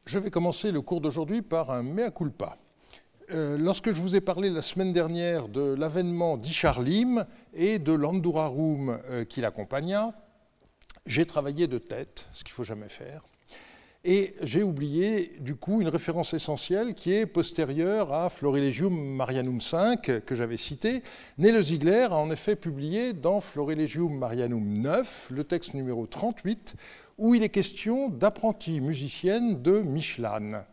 Je vais commencer le cours d'aujourd'hui par un mea culpa. Lorsque je vous ai parlé la semaine dernière de l'avènement d'Isharlim et de l'Andurarum qui l'accompagna, j'ai travaillé de tête, ce qu'il ne faut jamais faire, et j'ai oublié du coup une référence essentielle qui est postérieure à Florilegium Marianum V que j'avais cité. Nele Ziegler a en effet publié dans Florilegium Marianum 9, le texte numéro 38, où il est question d'apprenties musiciennes de Mishlan.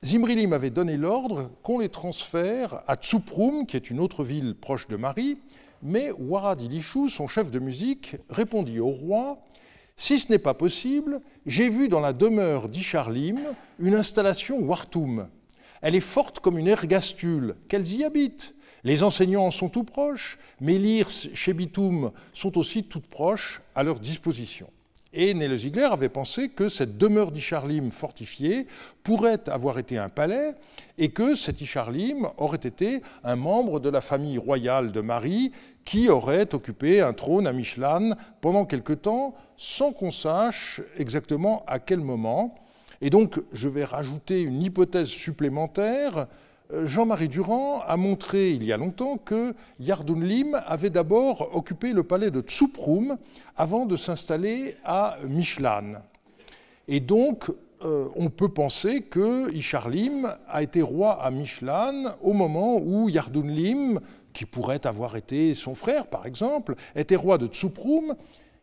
Zimrilim avait donné l'ordre qu'on les transfère à Tsuprum, qui est une autre ville proche de Mari, mais Warad Ilishu, son chef de musique, répondit au roi « Si ce n'est pas possible, j'ai vu dans la demeure d'Isharlim une installation Wartum. Elle est forte comme une ergastule, qu'elles y habitent. Les enseignants en sont tout proches, mes lyres chez Bitoum sont aussi toutes proches à leur disposition. » Et Nele Ziegler avait pensé que cette demeure d'Isharlim fortifiée pourrait avoir été un palais et que cet Isharlim aurait été un membre de la famille royale de Mari qui aurait occupé un trône à Mishlan pendant quelque temps sans qu'on sache exactement à quel moment. Et donc, je vais rajouter une hypothèse supplémentaire. Jean-Marie Durand a montré il y a longtemps que Yardunlim avait d'abord occupé le palais de Tsuprum avant de s'installer à Mishlan. Et donc, on peut penser que Isharlim a été roi à Mishlan au moment où Yardunlim, qui pourrait avoir été son frère par exemple, était roi de Tsuprum.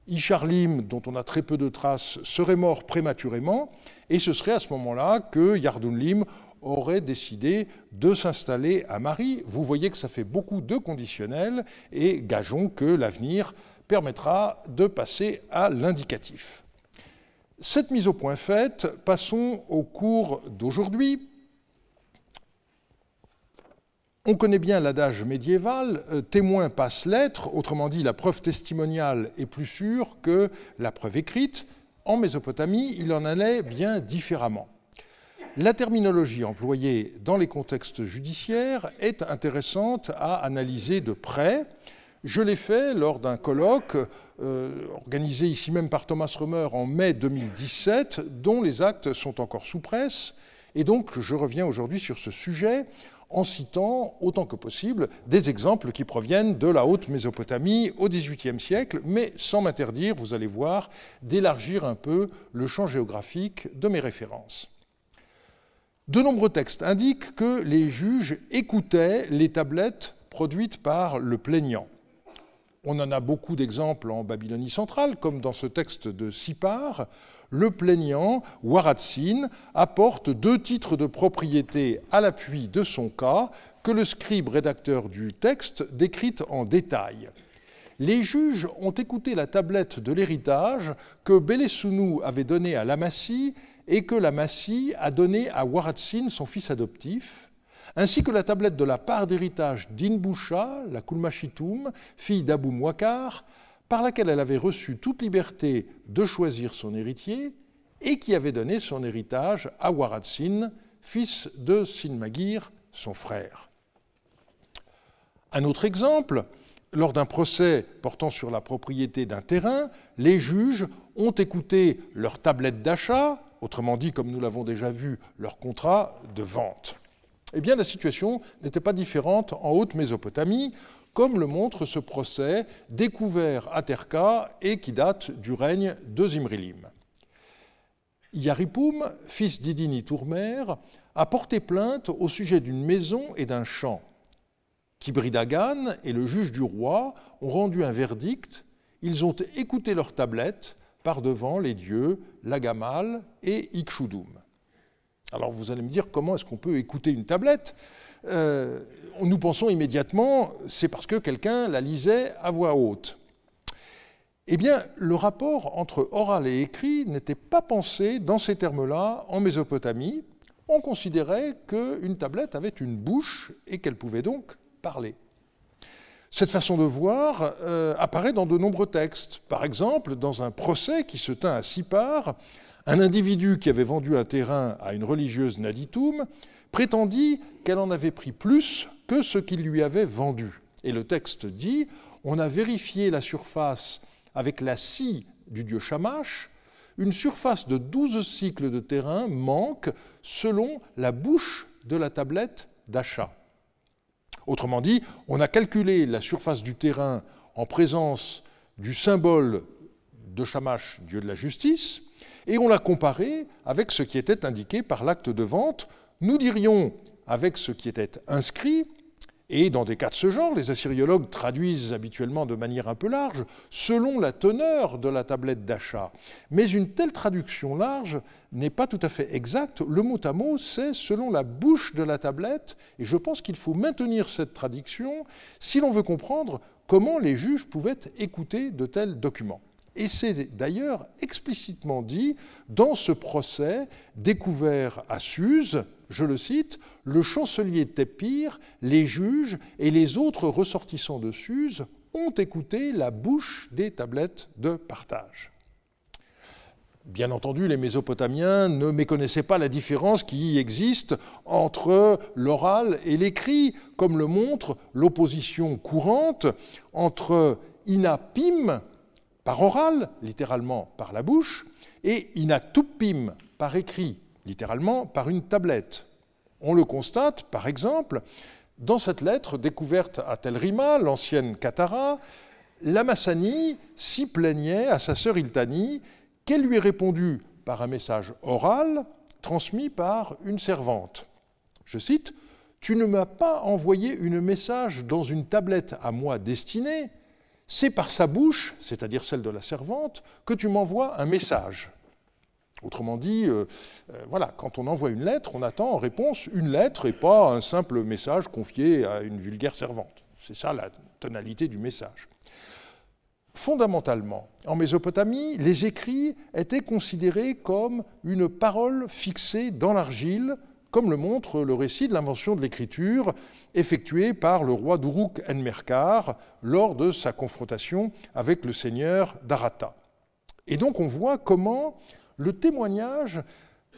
Isharlim, dont on a très peu de traces, serait mort prématurément, et ce serait à ce moment-là que Yardunlim aurait décidé de s'installer à Mari. Vous voyez que ça fait beaucoup de conditionnels et gageons que l'avenir permettra de passer à l'indicatif. Cette mise au point faite, passons au cours d'aujourd'hui. On connaît bien l'adage médiéval, témoin passe lettre, autrement dit la preuve testimoniale est plus sûre que la preuve écrite. En Mésopotamie, il en allait bien différemment. La terminologie employée dans les contextes judiciaires est intéressante à analyser de près. Je l'ai fait lors d'un colloque organisé ici même par Thomas Römer en mai 2017, dont les actes sont encore sous presse. Et donc, je reviens aujourd'hui sur ce sujet en citant, autant que possible, des exemples qui proviennent de la Haute Mésopotamie au XVIIIe siècle, mais sans m'interdire, vous allez voir, d'élargir un peu le champ géographique de mes références. De nombreux textes indiquent que les juges écoutaient les tablettes produites par le plaignant. On en a beaucoup d'exemples en Babylonie centrale, comme dans ce texte de Sipar. Le plaignant, Waratsin, apporte 2 titres de propriété à l'appui de son cas que le scribe rédacteur du texte décrit en détail. Les juges ont écouté la tablette de l'héritage que Belesounou avait donnée à Lamassi et que Lamassi a donné à Waratsin, son fils adoptif, ainsi que la tablette de la part d'héritage d'Inbusha, la Kulmashitum, fille d'Abou Mouakar, par laquelle elle avait reçu toute liberté de choisir son héritier et qui avait donné son héritage à Waratsin, fils de Sinmagir, son frère. Un autre exemple, lors d'un procès portant sur la propriété d'un terrain, les juges ont écouté leur tablette d'achat, autrement dit, comme nous l'avons déjà vu, leur contrat de vente. Eh bien, la situation n'était pas différente en Haute-Mésopotamie, comme le montre ce procès découvert à Terka et qui date du règne de Zimrilim. Yaripum, fils d'Idini Tourmer, a porté plainte au sujet d'une maison et d'un champ. Kibridagan et le juge du roi ont rendu un verdict. Ils ont écouté leur tablette par devant les dieux Lagamal et Ikshudum. Alors vous allez me dire, comment est-ce qu'on peut écouter une tablette ? Nous pensons immédiatement, c'est parce que quelqu'un la lisait à voix haute. Eh bien, le rapport entre oral et écrit n'était pas pensé dans ces termes-là en Mésopotamie. On considérait qu'une tablette avait une bouche et qu'elle pouvait donc parler. Cette façon de voir apparaît dans de nombreux textes. Par exemple, dans un procès qui se tint à Sipar, un individu qui avait vendu un terrain à une religieuse Naditum prétendit qu'elle en avait pris plus que ce qu'il lui avait vendu. Et le texte dit « On a vérifié la surface avec la scie du dieu Shamash, une surface de 12 cycles de terrain manque selon la bouche de la tablette d'achat. Autrement dit, on a calculé la surface du terrain en présence du symbole de Shamash, dieu de la justice, et on l'a comparé avec ce qui était indiqué par l'acte de vente. Nous dirions avec ce qui était inscrit, et dans des cas de ce genre, les assyriologues traduisent habituellement de manière un peu large, selon la teneur de la tablette d'achat. Mais une telle traduction large n'est pas tout à fait exacte. Le mot à mot, c'est selon la bouche de la tablette, et je pense qu'il faut maintenir cette traduction si l'on veut comprendre comment les juges pouvaient écouter de tels documents. Et c'est d'ailleurs explicitement dit dans ce procès découvert à Suse, je le cite, « Le chancelier Tépir, les juges et les autres ressortissants de Suse ont écouté la bouche des tablettes de partage. » Bien entendu, les Mésopotamiens ne méconnaissaient pas la différence qui existe entre l'oral et l'écrit, comme le montre l'opposition courante entre inapim, par oral, littéralement par la bouche, et inatupim, par écrit, littéralement par une tablette. On le constate, par exemple, dans cette lettre découverte à Tel Rima, l'ancienne Katara, Lamassani s'y plaignait à sa sœur Iltani qu'elle lui ait répondu par un message oral transmis par une servante. Je cite, « Tu ne m'as pas envoyé une message dans une tablette à moi destinée, c'est par sa bouche, c'est-à-dire celle de la servante, que tu m'envoies un message. » Autrement dit, voilà, quand on envoie une lettre, on attend en réponse une lettre et pas un simple message confié à une vulgaire servante. C'est ça la tonalité du message. Fondamentalement, en Mésopotamie, les écrits étaient considérés comme une parole fixée dans l'argile, comme le montre le récit de l'invention de l'écriture effectué par le roi d'Uruk-en-Merkar lors de sa confrontation avec le seigneur d'Arata. Et donc on voit comment le témoignage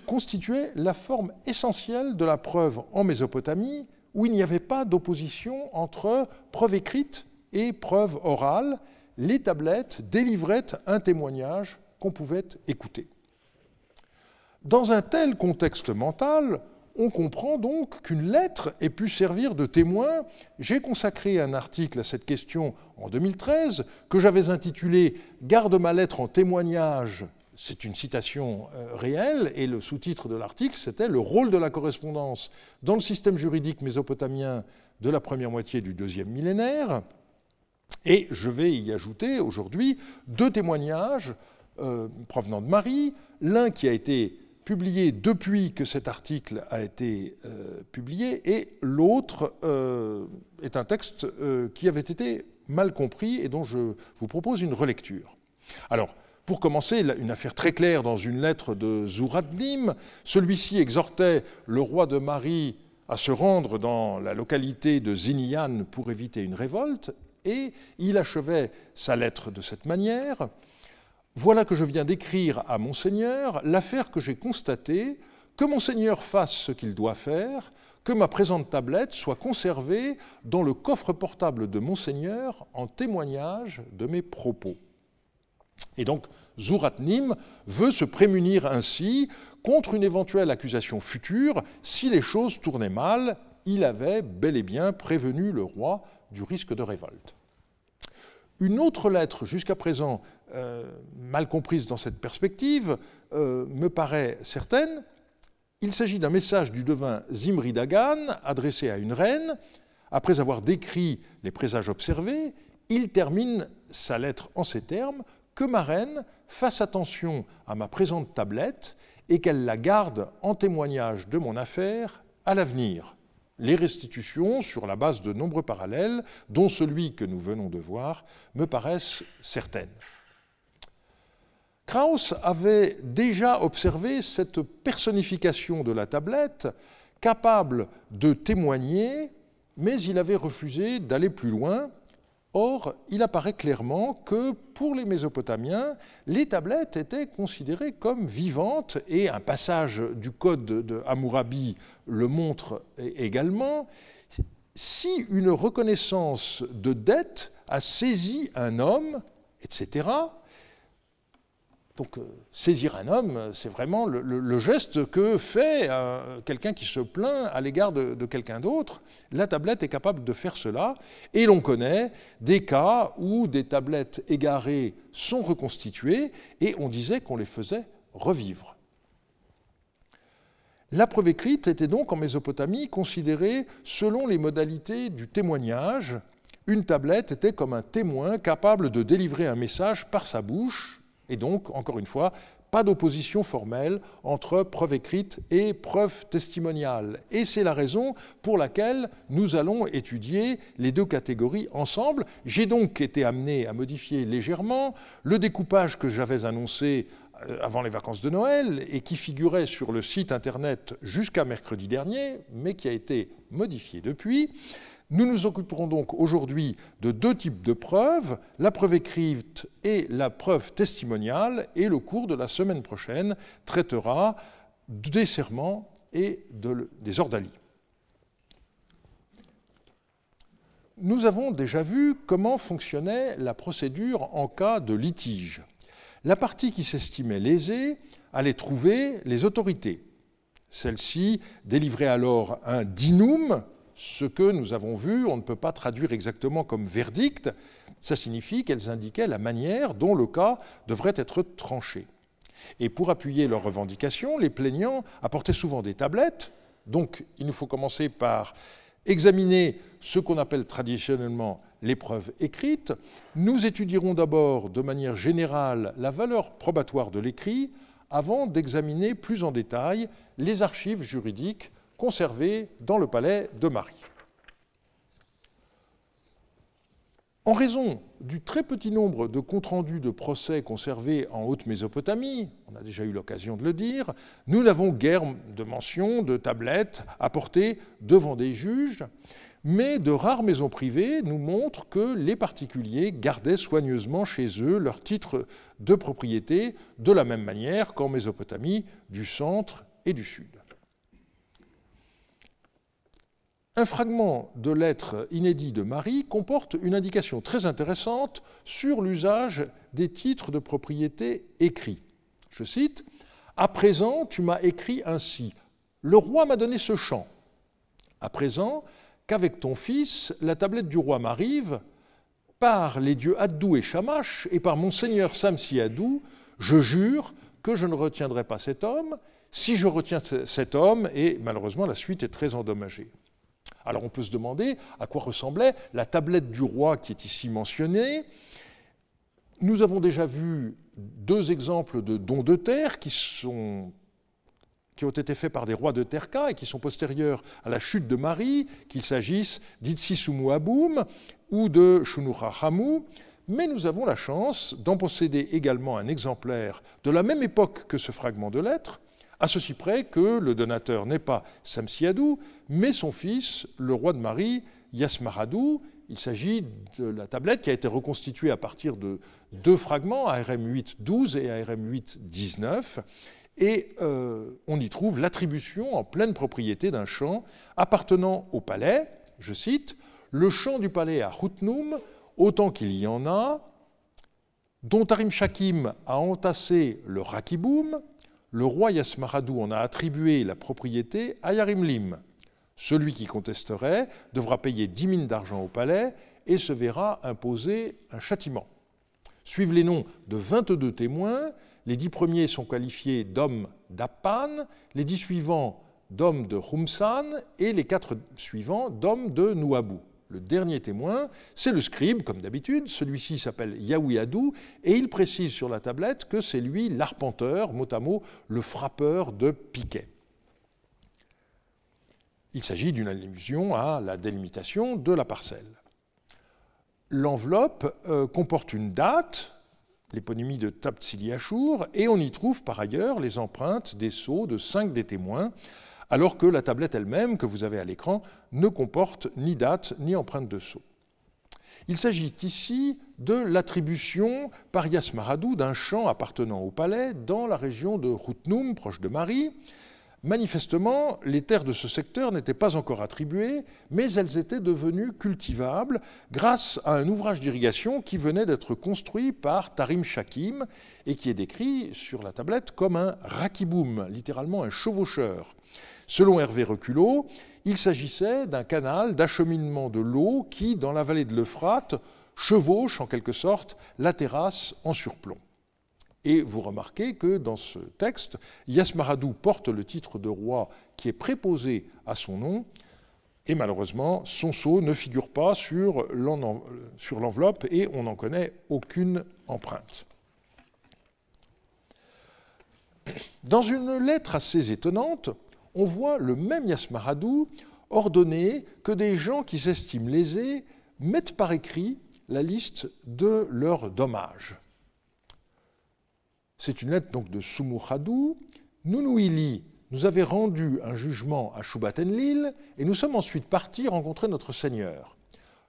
constituait la forme essentielle de la preuve en Mésopotamie, où il n'y avait pas d'opposition entre preuve écrite et preuve orale. Les tablettes délivraient un témoignage qu'on pouvait écouter. Dans un tel contexte mental, on comprend donc qu'une lettre ait pu servir de témoin. J'ai consacré un article à cette question en 2013, que j'avais intitulé « Garde ma lettre en témoignage ». C'est une citation réelle, et le sous-titre de l'article, c'était « Le rôle de la correspondance dans le système juridique mésopotamien de la première moitié du deuxième millénaire ». Et je vais y ajouter aujourd'hui deux témoignages provenant de Marie, l'un qui a été publié depuis que cet article a été publié, et l'autre est un texte qui avait été mal compris et dont je vous propose une relecture. Alors, pour commencer, une affaire très claire dans une lettre de Zouradnim, celui-ci exhortait le roi de Mari à se rendre dans la localité de Zinian pour éviter une révolte, et il achevait sa lettre de cette manière. « Voilà que je viens d'écrire à Monseigneur l'affaire que j'ai constatée, que Monseigneur fasse ce qu'il doit faire, que ma présente tablette soit conservée dans le coffre portable de Monseigneur en témoignage de mes propos. » Et donc, Zouradnim veut se prémunir ainsi contre une éventuelle accusation future. Si les choses tournaient mal, il avait bel et bien prévenu le roi du risque de révolte. Une autre lettre, jusqu'à présent mal comprise dans cette perspective, me paraît certaine. Il s'agit d'un message du devin Zimri Dagan adressé à une reine. Après avoir décrit les présages observés, il termine sa lettre en ces termes: « Que ma reine fasse attention à ma présente tablette et qu'elle la garde en témoignage de mon affaire à l'avenir. » Les restitutions, sur la base de nombreux parallèles, dont celui que nous venons de voir, me paraissent certaines. Krauss avait déjà observé cette personnification de la tablette, capable de témoigner, mais il avait refusé d'aller plus loin. Or, il apparaît clairement que pour les Mésopotamiens, les tablettes étaient considérées comme vivantes, et un passage du code de Hammurabi le montre également. Si une reconnaissance de dette a saisi un homme, etc., Donc saisir un homme, c'est vraiment le geste que fait quelqu'un qui se plaint à l'égard de quelqu'un d'autre. La tablette est capable de faire cela, et l'on connaît des cas où des tablettes égarées sont reconstituées, et on disait qu'on les faisait revivre. La preuve écrite était donc en Mésopotamie considérée selon les modalités du témoignage. Une tablette était comme un témoin capable de délivrer un message par sa bouche, et donc, encore une fois, pas d'opposition formelle entre preuve écrite et preuve testimoniale. Et c'est la raison pour laquelle nous allons étudier les deux catégories ensemble. J'ai donc été amené à modifier légèrement le découpage que j'avais annoncé avant les vacances de Noël et qui figurait sur le site internet jusqu'à mercredi dernier, mais qui a été modifié depuis. Nous nous occuperons donc aujourd'hui de deux types de preuves, la preuve écrite et la preuve testimoniale, et le cours de la semaine prochaine traitera des serments et des ordalies. Nous avons déjà vu comment fonctionnait la procédure en cas de litige. La partie qui s'estimait lésée allait trouver les autorités. Celles-ci délivraient alors un dinum. Ce que nous avons vu, on ne peut pas traduire exactement comme verdict, ça signifie qu'elles indiquaient la manière dont le cas devrait être tranché. Et pour appuyer leurs revendications, les plaignants apportaient souvent des tablettes, donc il nous faut commencer par examiner ce qu'on appelle traditionnellement les preuves écrites. Nous étudierons d'abord de manière générale la valeur probatoire de l'écrit avant d'examiner plus en détail les archives juridiques conservées dans le palais de Marie. En raison du très petit nombre de comptes rendus de procès conservés en Haute-Mésopotamie, on a déjà eu l'occasion de le dire, nous n'avons guère de mention de tablettes apportées devant des juges, mais de rares maisons privées nous montrent que les particuliers gardaient soigneusement chez eux leur titre de propriété de la même manière qu'en Mésopotamie du centre et du sud. Un fragment de lettre inédit de Marie comporte une indication très intéressante sur l'usage des titres de propriété écrits. Je cite, « À présent, tu m'as écrit ainsi. Le roi m'a donné ce champ. À présent, qu'avec ton fils, la tablette du roi m'arrive, par les dieux Addou et Shamash, et par mon seigneur Samsi-Addou, je jure que je ne retiendrai pas cet homme. Si je retiens cet homme, et malheureusement la suite est très endommagée. » Alors on peut se demander à quoi ressemblait la tablette du roi qui est ici mentionnée. Nous avons déjà vu deux exemples de dons de terre qui ont été faits par des rois de Terka et qui sont postérieurs à la chute de Marie, qu'il s'agisse d'Itsisumu Aboum ou de Shunura Hamu, mais nous avons la chance d'en posséder également un exemplaire de la même époque que ce fragment de lettre, à ceci près que le donateur n'est pas Samsi-Addou, mais son fils, le roi de Marie, Yasmar-Addou. Il s'agit de la tablette qui a été reconstituée à partir de deux fragments, ARM 8.12 et ARM 8.19, et on y trouve l'attribution en pleine propriété d'un champ appartenant au palais, je cite, « Le champ du palais à Houtnoum, autant qu'il y en a, dont Tarim Shakim a entassé le Rakiboum, le roi Yasmar-Addou en a attribué la propriété à Yarimlim. Celui qui contesterait devra payer 10 mines d'argent au palais et se verra imposer un châtiment. » Suivent les noms de 22 témoins. Les 10 premiers sont qualifiés d'hommes d'Appan, les 10 suivants d'hommes de Humsan et les 4 suivants d'hommes de Nouabou. Le dernier témoin, c'est le scribe, comme d'habitude. Celui-ci s'appelle Yahui-Addou et il précise sur la tablette que c'est lui l'arpenteur, mot à mot, le frappeur de piquet. Il s'agit d'une allusion à la délimitation de la parcelle. L'enveloppe comporte une date, l'éponymie de Tabtsili Achour, et on y trouve par ailleurs les empreintes des sceaux de 5 des témoins, alors que la tablette elle-même, que vous avez à l'écran, ne comporte ni date ni empreinte de sceau. Il s'agit ici de l'attribution par Yasmar-Addou d'un champ appartenant au palais dans la région de Houtnoum, proche de Marie. Manifestement, les terres de ce secteur n'étaient pas encore attribuées, mais elles étaient devenues cultivables grâce à un ouvrage d'irrigation qui venait d'être construit par Tarim Shakim et qui est décrit sur la tablette comme un rakiboum, littéralement un chevaucheur. Selon Hervé Reculot, il s'agissait d'un canal d'acheminement de l'eau qui, dans la vallée de l'Euphrate, chevauche en quelque sorte la terrasse en surplomb. Et vous remarquez que dans ce texte, Yasmaradou porte le titre de roi qui est préposé à son nom, et malheureusement, son sceau ne figure pas sur l'enveloppe et on n'en connaît aucune empreinte. Dans une lettre assez étonnante, on voit le même Yasmaradou ordonner que des gens qui s'estiment lésés mettent par écrit la liste de leurs dommages. C'est une lettre donc de Sumurhadou. Nounouili nous avait rendu un jugement à Shubat-Enlil et nous sommes ensuite partis rencontrer notre Seigneur.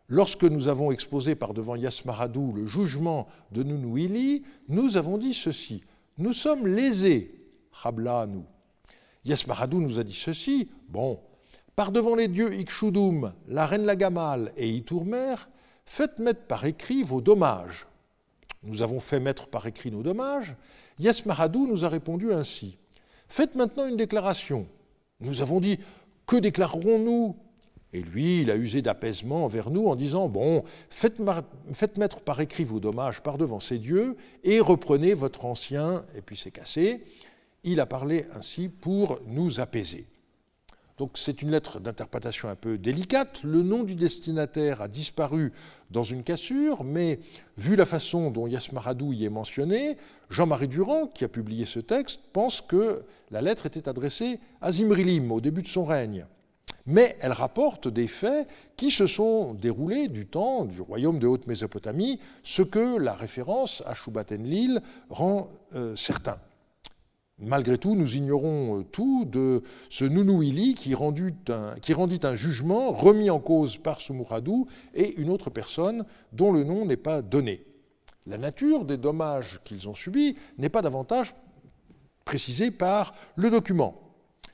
Lorsque nous avons exposé par devant Yasmaradou le jugement de Nounouili, nous avons dit ceci: nous sommes lésés, Rabla nous. Yasmaradou nous a dit ceci: bon, par devant les dieux Ikshudum, la reine Lagamal et Itourmer, faites mettre par écrit vos dommages. Nous avons fait mettre par écrit nos dommages. Yasmaradou nous a répondu ainsi: faites maintenant une déclaration. Nous avons dit: que déclarerons-nous? Et lui, il a usé d'apaisement envers nous en disant: bon, faites mettre par écrit vos dommages par devant ces dieux et reprenez votre ancien, et puis c'est cassé. Il a parlé ainsi pour nous apaiser. Donc c'est une lettre d'interprétation un peu délicate. Le nom du destinataire a disparu dans une cassure, mais vu la façon dont Yasmaradou y est mentionné, Jean-Marie Durand, qui a publié ce texte, pense que la lettre était adressée à Zimrilim au début de son règne. Mais elle rapporte des faits qui se sont déroulés du temps du royaume de Haute-Mésopotamie, ce que la référence à Shubat-Enlil rend certain. Malgré tout, nous ignorons tout de ce Nounouili qui rendit un jugement remis en cause par Sumurhadou et une autre personne dont le nom n'est pas donné. La nature des dommages qu'ils ont subis n'est pas davantage précisée par le document.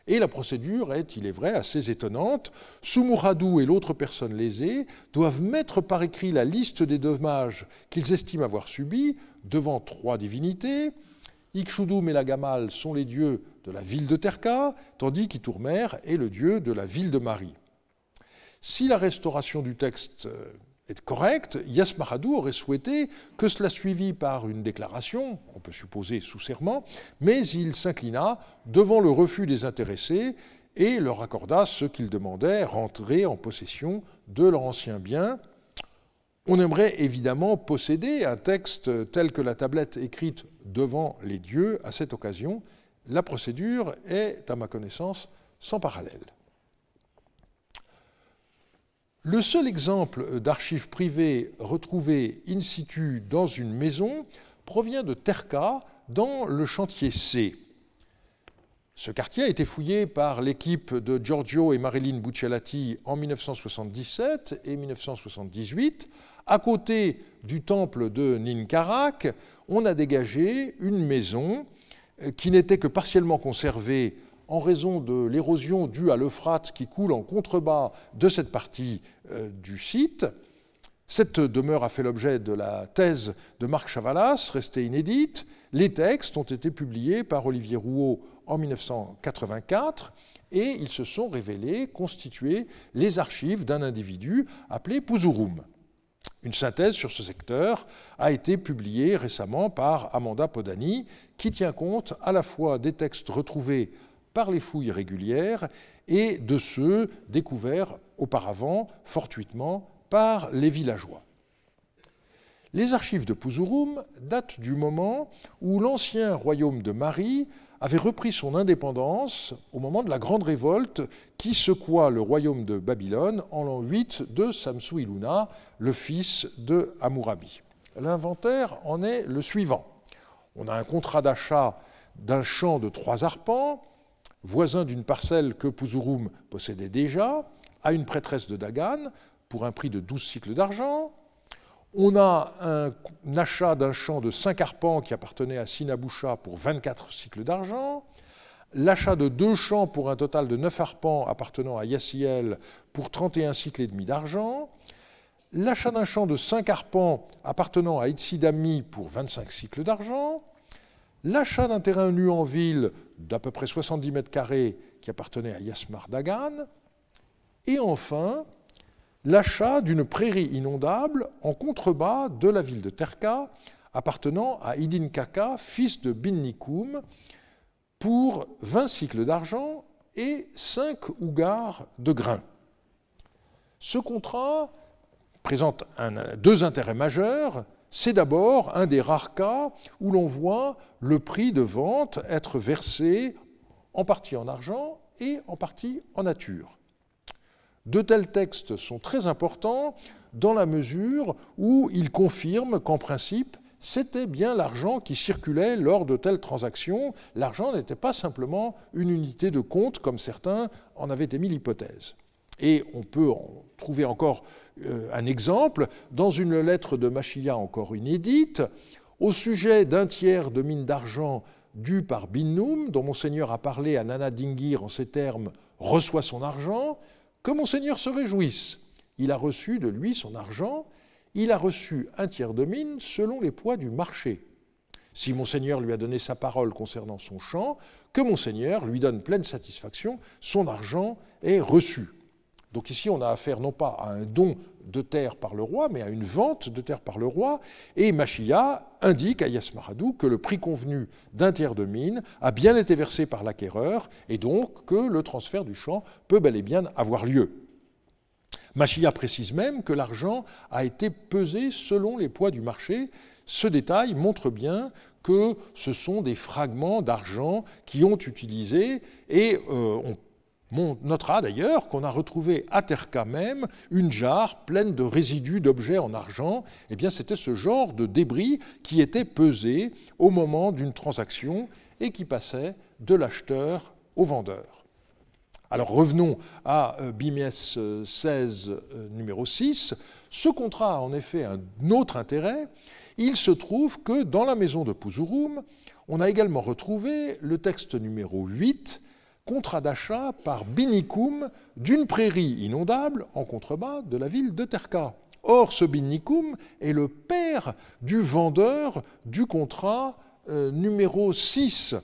Et la procédure est, il est vrai, assez étonnante. Sumurhadou et l'autre personne lésée doivent mettre par écrit la liste des dommages qu'ils estiment avoir subis devant 3 divinités. Ikshudum et Lagamal sont les dieux de la ville de Terka, tandis qu'Itourmer est le dieu de la ville de Mari. Si la restauration du texte est correcte, Yasmaradou aurait souhaité que cela suivît par une déclaration, on peut supposer sous serment, mais il s'inclina devant le refus des intéressés et leur accorda ce qu'ils demandaient, rentrer en possession de leur ancien bien. On aimerait évidemment posséder un texte tel que la tablette écrite devant les dieux à cette occasion. La procédure est, à ma connaissance, sans parallèle. Le seul exemple d'archives privées retrouvées in situ dans une maison provient de Terka, dans le chantier C. Ce quartier a été fouillé par l'équipe de Giorgio et Marilyn Buccellati en 1977 et 1978. À côté du temple de Ninkarak, on a dégagé une maison qui n'était que partiellement conservée en raison de l'érosion due à l'Euphrate qui coule en contrebas de cette partie du site. Cette demeure a fait l'objet de la thèse de Marc Chavalas, restée inédite. Les textes ont été publiés par Olivier Rouault en 1984 et ils se sont révélés constituer les archives d'un individu appelé Pouzurum. Une synthèse sur ce secteur a été publiée récemment par Amanda Podani, qui tient compte à la fois des textes retrouvés par les fouilles régulières et de ceux découverts auparavant, fortuitement, par les villageois. Les archives de Pouzurum datent du moment où l'ancien royaume de Mari avait repris son indépendance au moment de la grande révolte qui secoua le royaume de Babylone en l'an 8 de Samsu-Iluna, le fils de Hammurabi. L'inventaire en est le suivant. On a un contrat d'achat d'un champ de 3 arpents, voisin d'une parcelle que Pouzurum possédait déjà, à une prêtresse de Dagan, pour un prix de 12 cycles d'argent. On a un achat d'un champ de 5 arpents qui appartenait à Sinabusha pour 24 cycles d'argent, l'achat de 2 champs pour un total de 9 arpents appartenant à Yassiel pour 31 cycles et demi d'argent, l'achat d'un champ de 5 arpents appartenant à Itzidami pour 25 cycles d'argent, l'achat d'un terrain nu en ville d'à peu près 70 mètres carrés qui appartenait à Yasmar Dagan, et enfin l'achat d'une prairie inondable en contrebas de la ville de Terka appartenant à Idin Kaka, fils de Binnikoum, pour 20 cycles d'argent et 5 ougars de grains. Ce contrat présente deux intérêts majeurs. C'est d'abord un des rares cas où l'on voit le prix de vente être versé en partie en argent et en partie en nature. De tels textes sont très importants dans la mesure où ils confirment qu'en principe, c'était bien l'argent qui circulait lors de telles transactions. L'argent n'était pas simplement une unité de compte, comme certains en avaient émis l'hypothèse. Et on peut en trouver encore un exemple dans une lettre de Machia encore inédite, au sujet d'un tiers de mine d'argent due par Binnoum, dont Monseigneur a parlé à Nana Dingir en ces termes « reçoit son argent », que Monseigneur se réjouisse. Il a reçu de lui son argent. Il a reçu un tiers de mine selon les poids du marché. Si Monseigneur lui a donné sa parole concernant son champ, que Monseigneur lui donne pleine satisfaction, son argent est reçu. Donc ici, on a affaire non pas à un don de terre par le roi, mais à une vente de terre par le roi. Et Machia indique à Yasmaradou que le prix convenu d'un tiers de mine a bien été versé par l'acquéreur, et donc que le transfert du champ peut bel et bien avoir lieu. Machia précise même que l'argent a été pesé selon les poids du marché. Ce détail montre bien que ce sont des fragments d'argent qui ont utilisé, et on notera d'ailleurs qu'on a retrouvé à Terka même une jarre pleine de résidus d'objets en argent. Eh bien, c'était ce genre de débris qui était pesé au moment d'une transaction et qui passait de l'acheteur au vendeur. Alors revenons à Bimies 16, numéro 6. Ce contrat a en effet un autre intérêt. Il se trouve que dans la maison de Pouzurum, on a également retrouvé le texte numéro 8, contrat d'achat par Binnikoum d'une prairie inondable en contrebas de la ville de Terka. Or, ce Binnikoum est le père du vendeur du contrat numéro 6.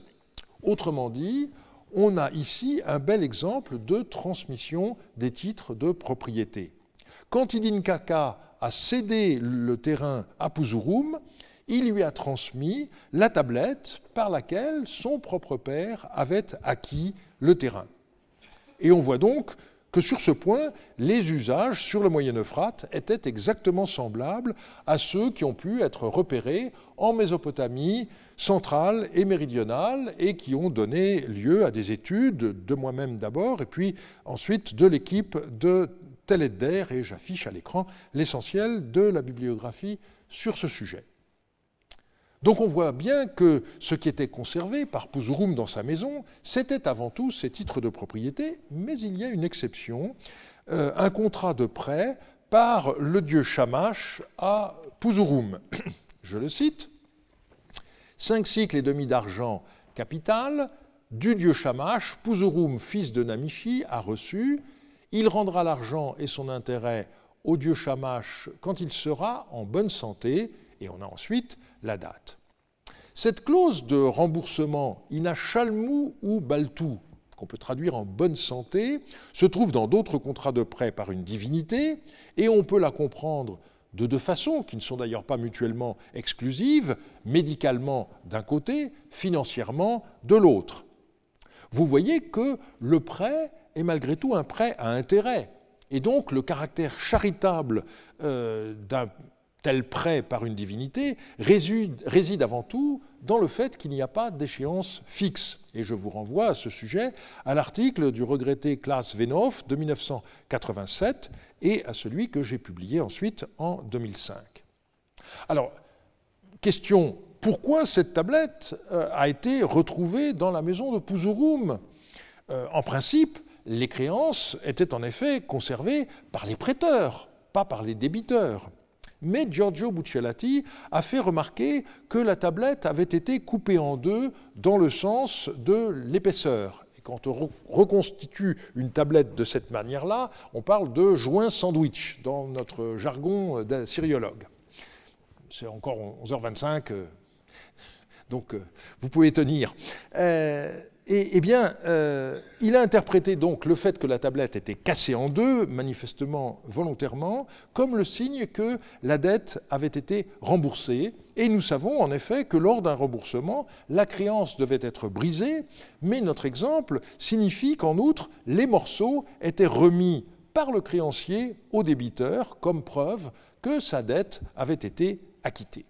Autrement dit, on a ici un bel exemple de transmission des titres de propriété. Quand Idin Kaka a cédé le terrain à Pouzurum, il lui a transmis la tablette par laquelle son propre père avait acquis le terrain. Et on voit donc que sur ce point, les usages sur le Moyen-Euphrate étaient exactement semblables à ceux qui ont pu être repérés en Mésopotamie centrale et méridionale et qui ont donné lieu à des études de moi-même d'abord et puis ensuite de l'équipe de Tel Edder, et j'affiche à l'écran l'essentiel de la bibliographie sur ce sujet. Donc on voit bien que ce qui était conservé par Pouzurum dans sa maison, c'était avant tout ses titres de propriété, mais il y a une exception, un contrat de prêt par le dieu Shamash à Pouzurum. Je le cite, 5 cycles et demi d'argent capital, du dieu Shamash, Pouzurum, fils de Namishi, a reçu, il rendra l'argent et son intérêt au dieu Shamash quand il sera en bonne santé, et on a ensuite la date. Cette clause de remboursement ina chalmou ou baltou, qu'on peut traduire en bonne santé, se trouve dans d'autres contrats de prêt par une divinité, et on peut la comprendre de deux façons, qui ne sont d'ailleurs pas mutuellement exclusives, médicalement d'un côté, financièrement de l'autre. Vous voyez que le prêt est malgré tout un prêt à intérêt, et donc le caractère charitable d'un tel prêt par une divinité réside avant tout dans le fait qu'il n'y a pas d'échéance fixe. Et je vous renvoie à ce sujet à l'article du regretté Klaas Venhoff de 1987 et à celui que j'ai publié ensuite en 2005. Alors, question, pourquoi cette tablette a été retrouvée dans la maison de Pouzurum ? En principe, les créances étaient en effet conservées par les prêteurs, pas par les débiteurs. Mais Giorgio Buccellati a fait remarquer que la tablette avait été coupée en deux dans le sens de l'épaisseur. Et quand on reconstitue une tablette de cette manière-là, on parle de joint sandwich dans notre jargon d'assyriologue. C'est encore 11h25, donc vous pouvez tenir. Il a interprété donc le fait que la tablette était cassée en deux, manifestement volontairement, comme le signe que la dette avait été remboursée. Et nous savons en effet que lors d'un remboursement, la créance devait être brisée, mais notre exemple signifie qu'en outre, les morceaux étaient remis par le créancier au débiteur comme preuve que sa dette avait été acquittée.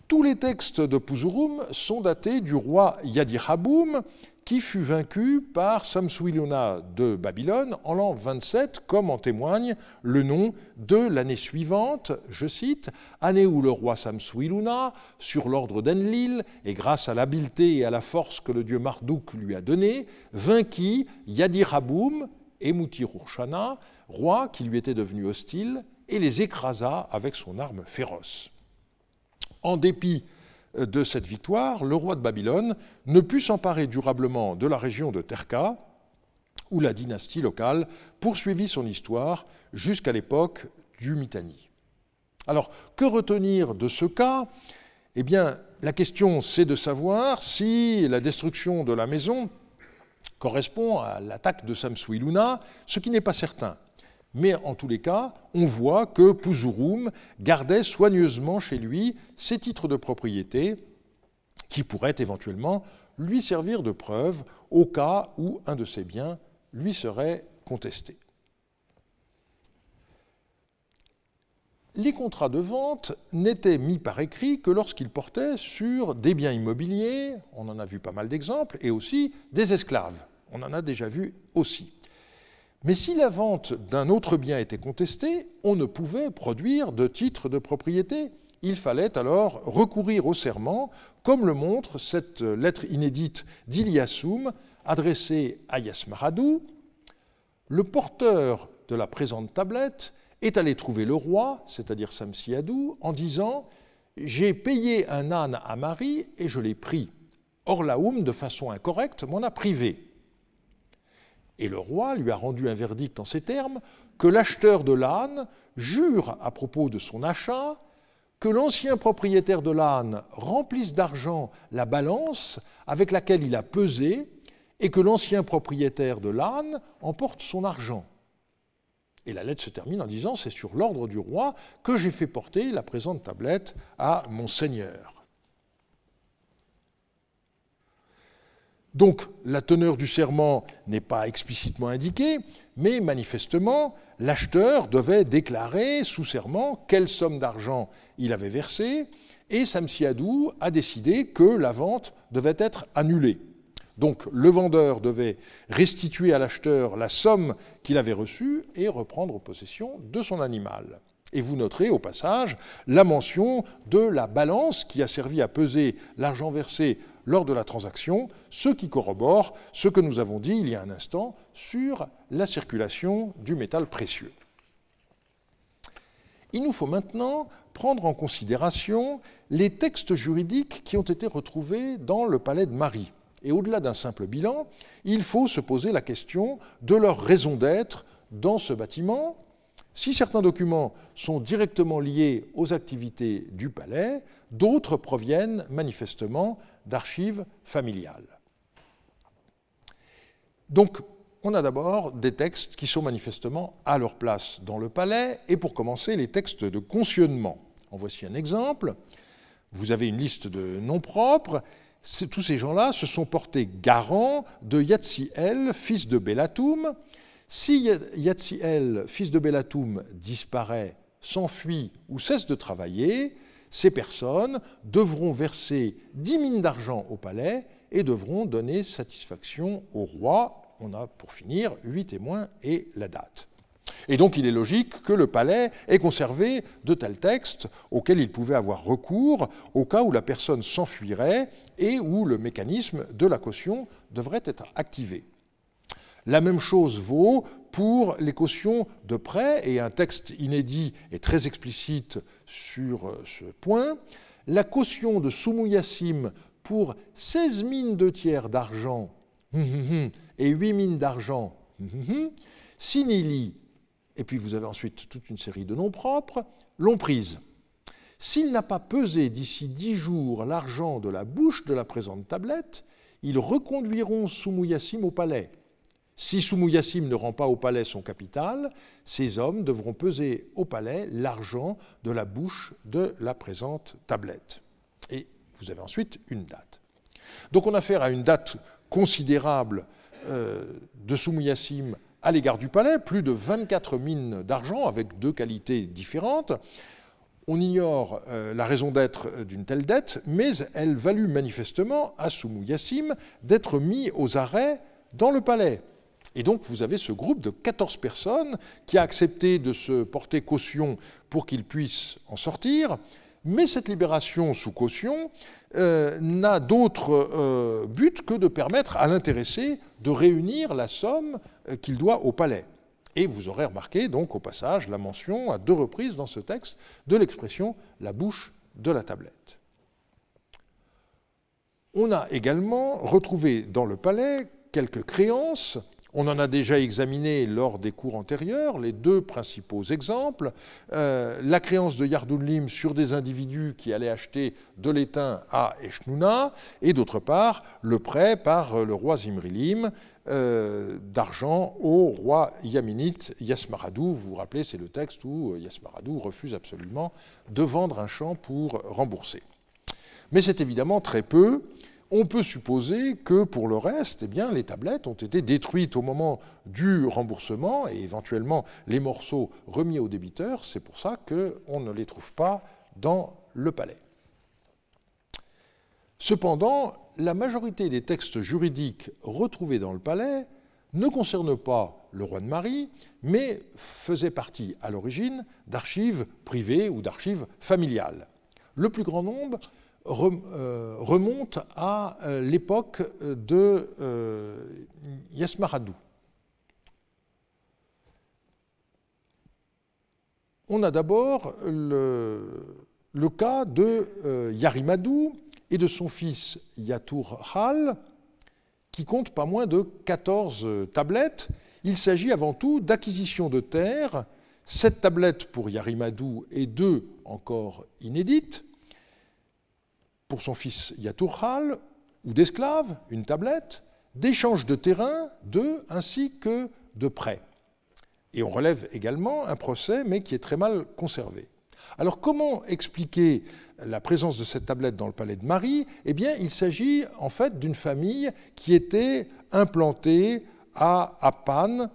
Tous les textes de Puzurum sont datés du roi Yadir-Haboum, qui fut vaincu par Samsu-Iluna de Babylone en l'an 27, comme en témoigne le nom de l'année suivante, je cite, « année où le roi Samsu-Iluna, sur l'ordre d'Enlil, et grâce à l'habileté et à la force que le dieu Marduk lui a donnée, vainquit Yadir-Haboum et Mutir-Urshana, roi qui lui était devenu hostile, et les écrasa avec son arme féroce. » En dépit de cette victoire, le roi de Babylone ne put s'emparer durablement de la région de Terka, où la dynastie locale poursuivit son histoire jusqu'à l'époque du Mitanni. Alors, que retenir de ce cas? Eh bien, la question, c'est de savoir si la destruction de la maison correspond à l'attaque de Samsu-Iluna, ce qui n'est pas certain. Mais en tous les cas, on voit que Puzurum gardait soigneusement chez lui ces titres de propriété qui pourraient éventuellement lui servir de preuve au cas où un de ses biens lui serait contesté. Les contrats de vente n'étaient mis par écrit que lorsqu'ils portaient sur des biens immobiliers, on en a vu pas mal d'exemples, et aussi des esclaves, on en a déjà vu aussi. Mais si la vente d'un autre bien était contestée, on ne pouvait produire de titre de propriété. Il fallait alors recourir au serment, comme le montre cette lettre inédite d'Iliassoum adressée à Yasmaradou. Le porteur de la présente tablette est allé trouver le roi, c'est-à-dire Samsi-Adou, en disant « J'ai payé un âne à Marie et je l'ai pris. Or Laoum, de façon incorrecte, m'en a privé. » Et le roi lui a rendu un verdict en ces termes, que l'acheteur de l'âne jure à propos de son achat, que l'ancien propriétaire de l'âne remplisse d'argent la balance avec laquelle il a pesé, et que l'ancien propriétaire de l'âne emporte son argent. Et la lettre se termine en disant « C'est sur l'ordre du roi que j'ai fait porter la présente tablette à mon seigneur. » Donc, la teneur du serment n'est pas explicitement indiquée, mais manifestement, l'acheteur devait déclarer sous serment quelle somme d'argent il avait versé, et Samsi-Adou a décidé que la vente devait être annulée. Donc, le vendeur devait restituer à l'acheteur la somme qu'il avait reçue et reprendre possession de son animal. Et vous noterez au passage la mention de la balance qui a servi à peser l'argent versé lors de la transaction, ce qui corrobore ce que nous avons dit il y a un instant sur la circulation du métal précieux. Il nous faut maintenant prendre en considération les textes juridiques qui ont été retrouvés dans le palais de Marie. Et au-delà d'un simple bilan, il faut se poser la question de leur raison d'être dans ce bâtiment. Si certains documents sont directement liés aux activités du palais, d'autres proviennent manifestement d'archives familiales. Donc, on a d'abord des textes qui sont manifestement à leur place dans le palais, et pour commencer, les textes de concionnement. En voici un exemple. Vous avez une liste de noms propres. Tous ces gens-là se sont portés garants de Yatsiel, fils de Belatoum. Si Yatsiel, fils de Belatoum, disparaît, s'enfuit ou cesse de travailler, ces personnes devront verser 10 mines d'argent au palais et devront donner satisfaction au roi. On a, pour finir, 8 témoins et la date. Et donc il est logique que le palais ait conservé de tels textes auxquels il pouvait avoir recours au cas où la personne s'enfuirait et où le mécanisme de la caution devrait être activé. La même chose vaut pour les cautions de prêt, et un texte inédit est très explicite sur ce point. La caution de Soumouyasim pour 16 mines de tiers d'argent et 8 mines d'argent, Sinili, et puis vous avez ensuite toute une série de noms propres, l'ont prise. S'il n'a pas pesé d'ici 10 jours l'argent de la bouche de la présente tablette, ils reconduiront Soumouyasim au palais. Si Soumouyasim ne rend pas au palais son capital, ces hommes devront peser au palais l'argent de la bouche de la présente tablette. Et vous avez ensuite une date. Donc on a affaire à une date considérable de Soumouyasim à l'égard du palais, plus de 24 mines d'argent avec 2 qualités différentes. On ignore la raison d'être d'une telle dette, mais elle valut manifestement à Soumouyasim d'être mis aux arrêts dans le palais. Et donc vous avez ce groupe de 14 personnes qui a accepté de se porter caution pour qu'il puisse en sortir, mais cette libération sous caution n'a d'autre but que de permettre à l'intéressé de réunir la somme qu'il doit au palais. Et vous aurez remarqué donc au passage la mention à 2 reprises dans ce texte de l'expression « la bouche de la tablette ». On a également retrouvé dans le palais quelques créances. On en a déjà examiné lors des cours antérieurs les 2 principaux exemples. La créance de Yardounlim sur des individus qui allaient acheter de l'étain à Eshnouna, et d'autre part le prêt par le roi Zimrilim d'argent au roi yéménite Yasmaradou. Vous vous rappelez, c'est le texte où Yasmaradou refuse absolument de vendre un champ pour rembourser. Mais c'est évidemment très peu. On peut supposer que pour le reste, eh bien, les tablettes ont été détruites au moment du remboursement et éventuellement les morceaux remis aux débiteurs. C'est pour ça qu'on ne les trouve pas dans le palais. Cependant, la majorité des textes juridiques retrouvés dans le palais ne concernent pas le roi de Mari, mais faisaient partie à l'origine d'archives privées ou d'archives familiales. Le plus grand nombre remonte à l'époque de Yasmaradou. On a d'abord le cas de Yarimadou et de son fils Yatour-Hal, qui compte pas moins de 14 tablettes. Il s'agit avant tout d'acquisition de terres, 7 tablettes pour Yarimadou et 2 encore inédites, pour son fils Yatour-Hal, ou d'esclaves, une tablette, d'échange de terrain, 2, ainsi que de prêts. Et on relève également un procès, mais qui est très mal conservé. Alors comment expliquer la présence de cette tablette dans le palais de Mari? Eh bien, il s'agit en fait d'une famille qui était implantée à Appan,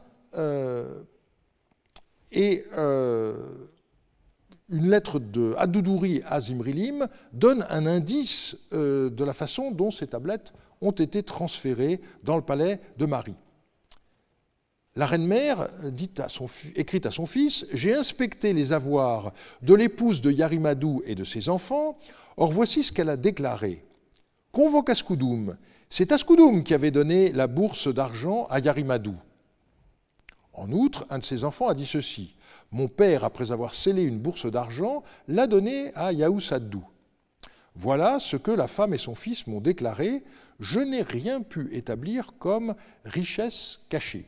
une lettre de Adoudouri à Zimrilim donne un indice de la façon dont ces tablettes ont été transférées dans le palais de Mari. La reine-mère écrit à son fils « J'ai inspecté les avoirs de l'épouse de Yarimadou et de ses enfants, or voici ce qu'elle a déclaré. Convoque Askoudoum. C'est Askoudoum qui avait donné la bourse d'argent à Yarimadou. En outre, un de ses enfants a dit ceci. Mon père, après avoir scellé une bourse d'argent, l'a donnée à Yaoussaddou. Voilà ce que la femme et son fils m'ont déclaré. Je n'ai rien pu établir comme richesse cachée. »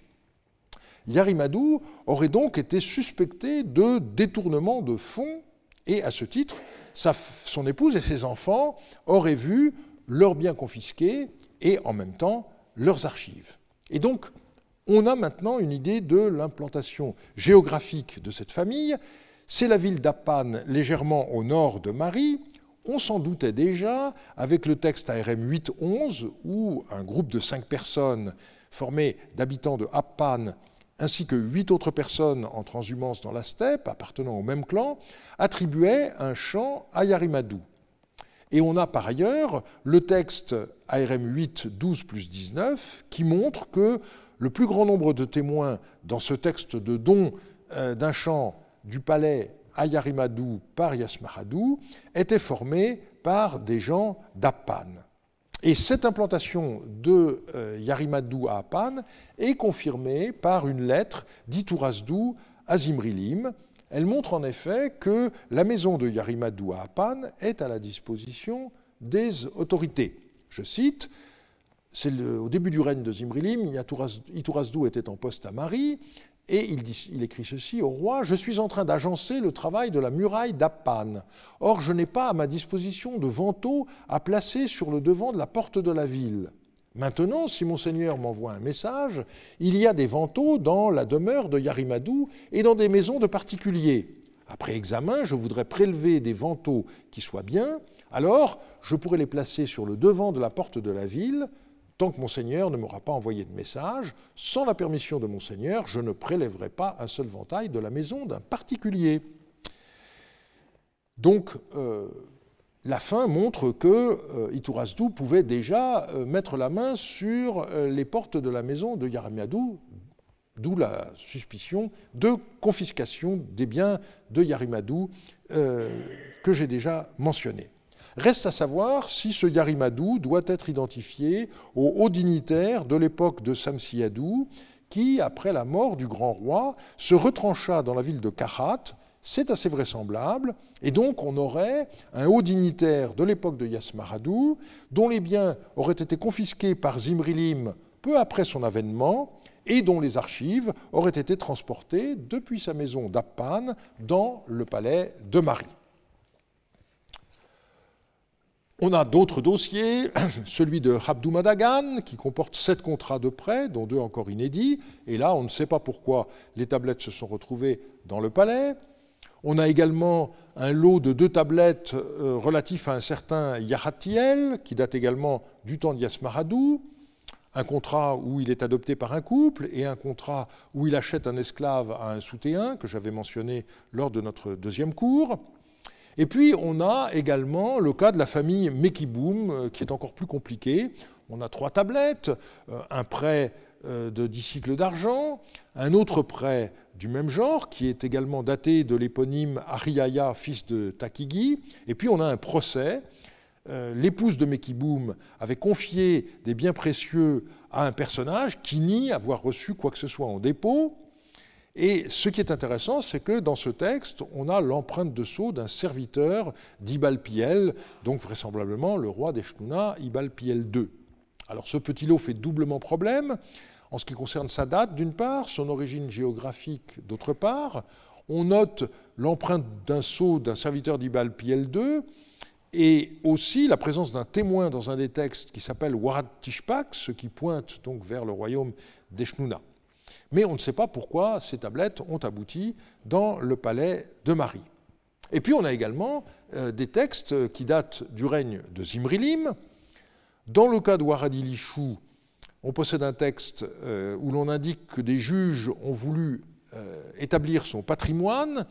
Yarimadou aurait donc été suspecté de détournement de fonds et, à ce titre, son épouse et ses enfants auraient vu leurs biens confisqués et, en même temps, leurs archives. Et donc, on a maintenant une idée de l'implantation géographique de cette famille. C'est la ville d'Appan, légèrement au nord de Mari. On s'en doutait déjà avec le texte ARM 8.11, où un groupe de 5 personnes formé d'habitants de Appan ainsi que 8 autres personnes en transhumance dans la steppe, appartenant au même clan, attribuaient un champ à Yarimadou. Et on a par ailleurs le texte ARM 8, 12 plus 19, qui montre que le plus grand nombre de témoins dans ce texte de don d'un champ du palais à Yarimadou par Yasmaradou étaient formés par des gens d'Appan. Et cette implantation de Yarimadou à Apan est confirmée par une lettre d'Iturazdou à Zimrilim. Elle montre en effet que la maison de Yarimadou à Apan est à la disposition des autorités. Je cite, au début du règne de Zimrilim, Iturazdou était en poste à Mari, et il écrit ceci au roi, « Je suis en train d'agencer le travail de la muraille d'Apan. Or, je n'ai pas à ma disposition de vantaux à placer sur le devant de la porte de la ville. Maintenant, si monseigneur m'envoie un message, il y a des vantaux dans la demeure de Yarimadou et dans des maisons de particuliers. Après examen, je voudrais prélever des vantaux qui soient bien, alors je pourrais les placer sur le devant de la porte de la ville. Tant que monseigneur ne m'aura pas envoyé de message, sans la permission de monseigneur, je ne prélèverai pas un seul ventail de la maison d'un particulier. » Donc, la fin montre que Iturazdou pouvait déjà mettre la main sur les portes de la maison de Yarimadou, d'où la suspicion de confiscation des biens de Yarimadou que j'ai déjà mentionné. Reste à savoir si ce Yarimadou doit être identifié au haut dignitaire de l'époque de Samsiadou, qui, après la mort du grand roi, se retrancha dans la ville de Kahat. C'est assez vraisemblable, et donc on aurait un haut dignitaire de l'époque de Yasmaradou, dont les biens auraient été confisqués par Zimrilim peu après son avènement, et dont les archives auraient été transportées depuis sa maison d'Appan dans le palais de Mari. On a d'autres dossiers, celui de Abdou Madagan, qui comporte 7 contrats de prêt, dont 2 encore inédits, et là on ne sait pas pourquoi les tablettes se sont retrouvées dans le palais. On a également un lot de 2 tablettes relatifs à un certain Yahatiel, qui date également du temps d'Yasmaradou, un contrat où il est adopté par un couple et un contrat où il achète un esclave à un soutéen, que j'avais mentionné lors de notre 2e cours. Et puis on a également le cas de la famille Mekiboum, qui est encore plus compliqué. On a 3 tablettes, un prêt de 10 cycles d'argent, un autre prêt du même genre, qui est également daté de l'éponyme Ariaya, fils de Takigi, et puis on a un procès. L'épouse de Mekiboum avait confié des biens précieux à un personnage qui nie avoir reçu quoi que ce soit en dépôt. Et ce qui est intéressant, c'est que dans ce texte, on a l'empreinte de sceau d'un serviteur d'Ibal-Piel, donc vraisemblablement le roi d'Eshtuna, Ibal-Piel II. Alors ce petit lot fait doublement problème, en ce qui concerne sa date d'une part, son origine géographique d'autre part. On note l'empreinte d'un sceau d'un serviteur d'Ibal-Piel II, et aussi la présence d'un témoin dans un des textes qui s'appelle Warad Tishpak, ce qui pointe donc vers le royaume d'Eshtuna. Mais on ne sait pas pourquoi ces tablettes ont abouti dans le palais de Mari. Et puis on a également des textes qui datent du règne de Zimrilim. Dans le cas de Warad Ilishou, on possède un texte où l'on indique que des juges ont voulu établir son patrimoine,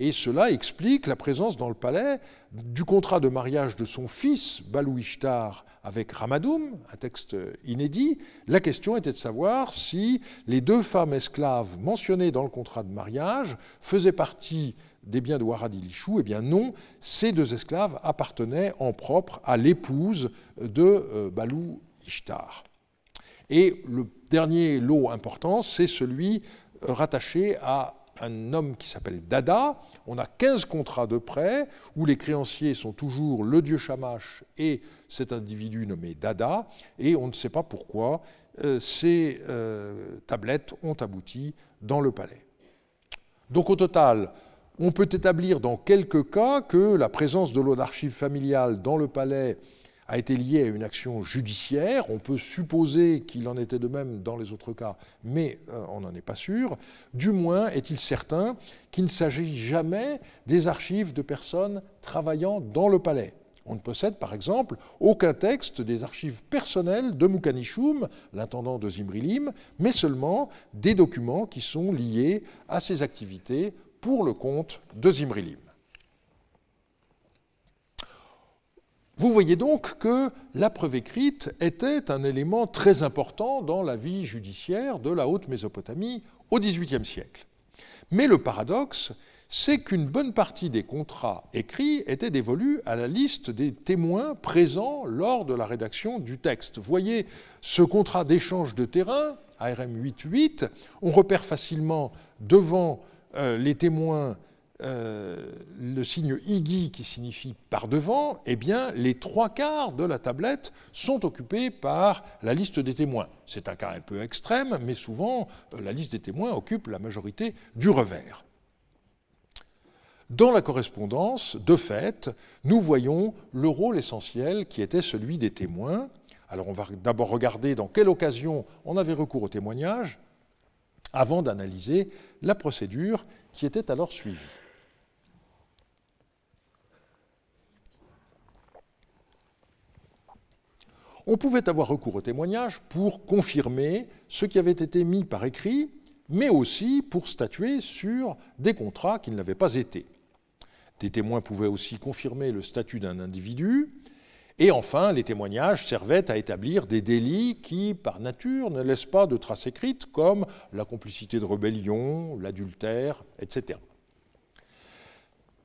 et cela explique la présence dans le palais du contrat de mariage de son fils, Balou Ishtar, avec Ramadoum, un texte inédit. La question était de savoir si les 2 femmes esclaves mentionnées dans le contrat de mariage faisaient partie des biens de Warad Ilishou. Eh bien non, ces 2 esclaves appartenaient en propre à l'épouse de Balou Ishtar. Et le dernier lot important, c'est celui rattaché à un homme qui s'appelle Dada. On a 15 contrats de prêt où les créanciers sont toujours le dieu Shamash et cet individu nommé Dada, et on ne sait pas pourquoi ces tablettes ont abouti dans le palais. Donc au total, on peut établir dans quelques cas que la présence de lot d'archives familiales dans le palais a été liée à une action judiciaire. On peut supposer qu'il en était de même dans les autres cas, mais on n'en est pas sûr. Du moins est-il certain qu'il ne s'agit jamais des archives de personnes travaillant dans le palais. On ne possède par exemple aucun texte des archives personnelles de Moukanishoum, l'intendant de Zimrilim, mais seulement des documents qui sont liés à ses activités pour le compte de Zimrilim. Vous voyez donc que la preuve écrite était un élément très important dans la vie judiciaire de la Haute-Mésopotamie au XVIIIe siècle. Mais le paradoxe, c'est qu'une bonne partie des contrats écrits étaient dévolus à la liste des témoins présents lors de la rédaction du texte. Voyez ce contrat d'échange de terrain, ARM 8.8, on repère facilement devant les témoins le signe IGI qui signifie par devant, eh bien les 3/4 de la tablette sont occupés par la liste des témoins. C'est un cas un peu extrême, mais souvent la liste des témoins occupe la majorité du revers. Dans la correspondance, de fait, nous voyons le rôle essentiel qui était celui des témoins. Alors on va d'abord regarder dans quelle occasion on avait recours au témoignage avant d'analyser la procédure qui était alors suivie. On pouvait avoir recours au témoignage pour confirmer ce qui avait été mis par écrit, mais aussi pour statuer sur des contrats qui ne l'avaient pas été. Des témoins pouvaient aussi confirmer le statut d'un individu, et enfin, les témoignages servaient à établir des délits qui, par nature, ne laissent pas de traces écrites, comme la complicité de rébellion, l'adultère, etc.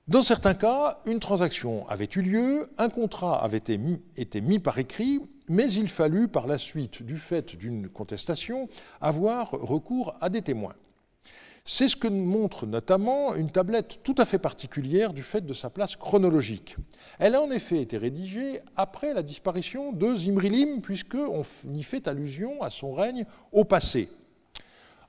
Dans certains cas, une transaction avait eu lieu, un contrat avait été mis par écrit, mais il fallut par la suite, du fait d'une contestation, avoir recours à des témoins. C'est ce que montre notamment une tablette tout à fait particulière du fait de sa place chronologique. Elle a en effet été rédigée après la disparition de Zimri-Lim, puisqu'on y fait allusion à son règne au passé.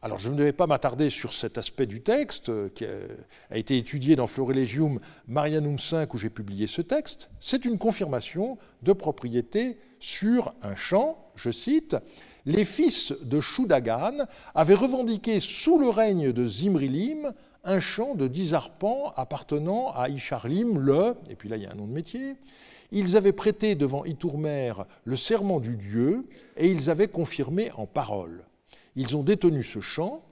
Alors je ne vais pas m'attarder sur cet aspect du texte, qui a été étudié dans Florilegium Marianum 5, où j'ai publié ce texte. C'est une confirmation de propriété sur un champ, je cite, « Les fils de Shoudagan avaient revendiqué sous le règne de Zimri-Lim un champ de 10 arpents appartenant à Isharlim, et puis là il y a un nom de métier, ils avaient prêté devant Itourmer le serment du dieu et ils avaient confirmé en parole. Ils ont détenu ce champ,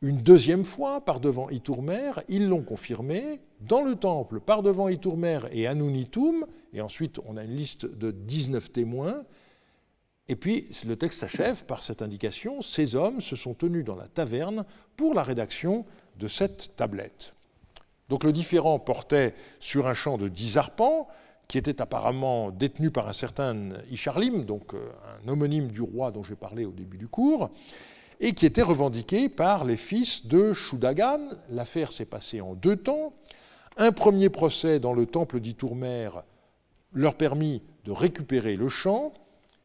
une deuxième fois par devant Itourmer, ils l'ont confirmé, dans le temple par devant Itourmer et Anunitum, et ensuite on a une liste de 19 témoins, et puis le texte s'achève par cette indication, ces hommes se sont tenus dans la taverne pour la rédaction de cette tablette. Donc le différend portait sur un champ de 10 arpents, qui était apparemment détenu par un certain Isharlim, donc un homonyme du roi dont j'ai parlé au début du cours, et qui était revendiqué par les fils de Shoudagan. L'affaire s'est passée en 2 temps. Un premier procès dans le temple d'Itourmer leur permit de récupérer le champ,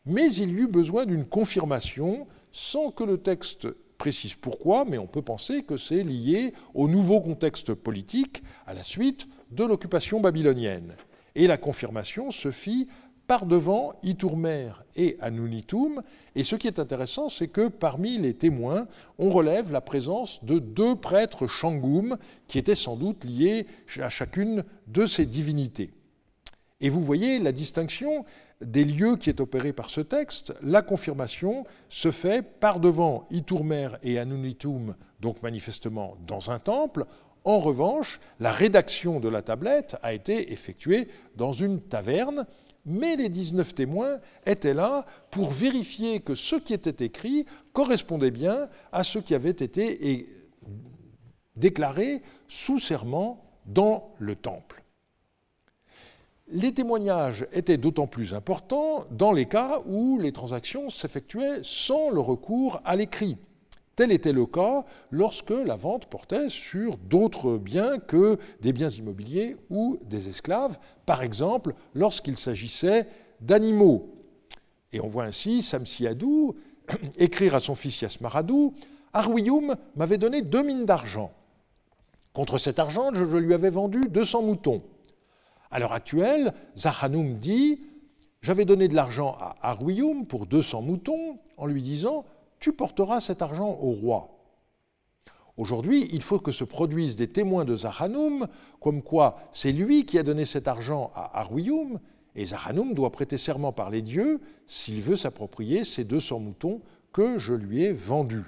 mais il y eut besoin d'une confirmation, sans que le texte précise pourquoi, mais on peut penser que c'est lié au nouveau contexte politique à la suite de l'occupation babylonienne. Et la confirmation se fit par devant Itourmer et Anunitum. Et ce qui est intéressant, c'est que parmi les témoins, on relève la présence de 2 prêtres Shangoum, qui étaient sans doute liés à chacune de ces divinités. Et vous voyez la distinction des lieux qui est opérée par ce texte. La confirmation se fait par devant Itourmer et Anunitum, donc manifestement dans un temple. En revanche, la rédaction de la tablette a été effectuée dans une taverne, mais les 19 témoins étaient là pour vérifier que ce qui était écrit correspondait bien à ce qui avait été déclaré sous serment dans le temple. Les témoignages étaient d'autant plus importants dans les cas où les transactions s'effectuaient sans le recours à l'écrit. Tel était le cas lorsque la vente portait sur d'autres biens que des biens immobiliers ou des esclaves, par exemple lorsqu'il s'agissait d'animaux. Et on voit ainsi Samsiadou écrire à son fils Yasmaradou « Arwiyum m'avait donné 2 mines d'argent. Contre cet argent, je lui avais vendu 200 moutons. À l'heure actuelle, Zahanoum dit « J'avais donné de l'argent à Arwiyum pour 200 moutons en lui disant « Tu porteras cet argent au roi. » Aujourd'hui, il faut que se produisent des témoins de Zahanoum, comme quoi c'est lui qui a donné cet argent à Arwiyum, et Zahanoum doit prêter serment par les dieux s'il veut s'approprier ces 200 moutons que je lui ai vendus.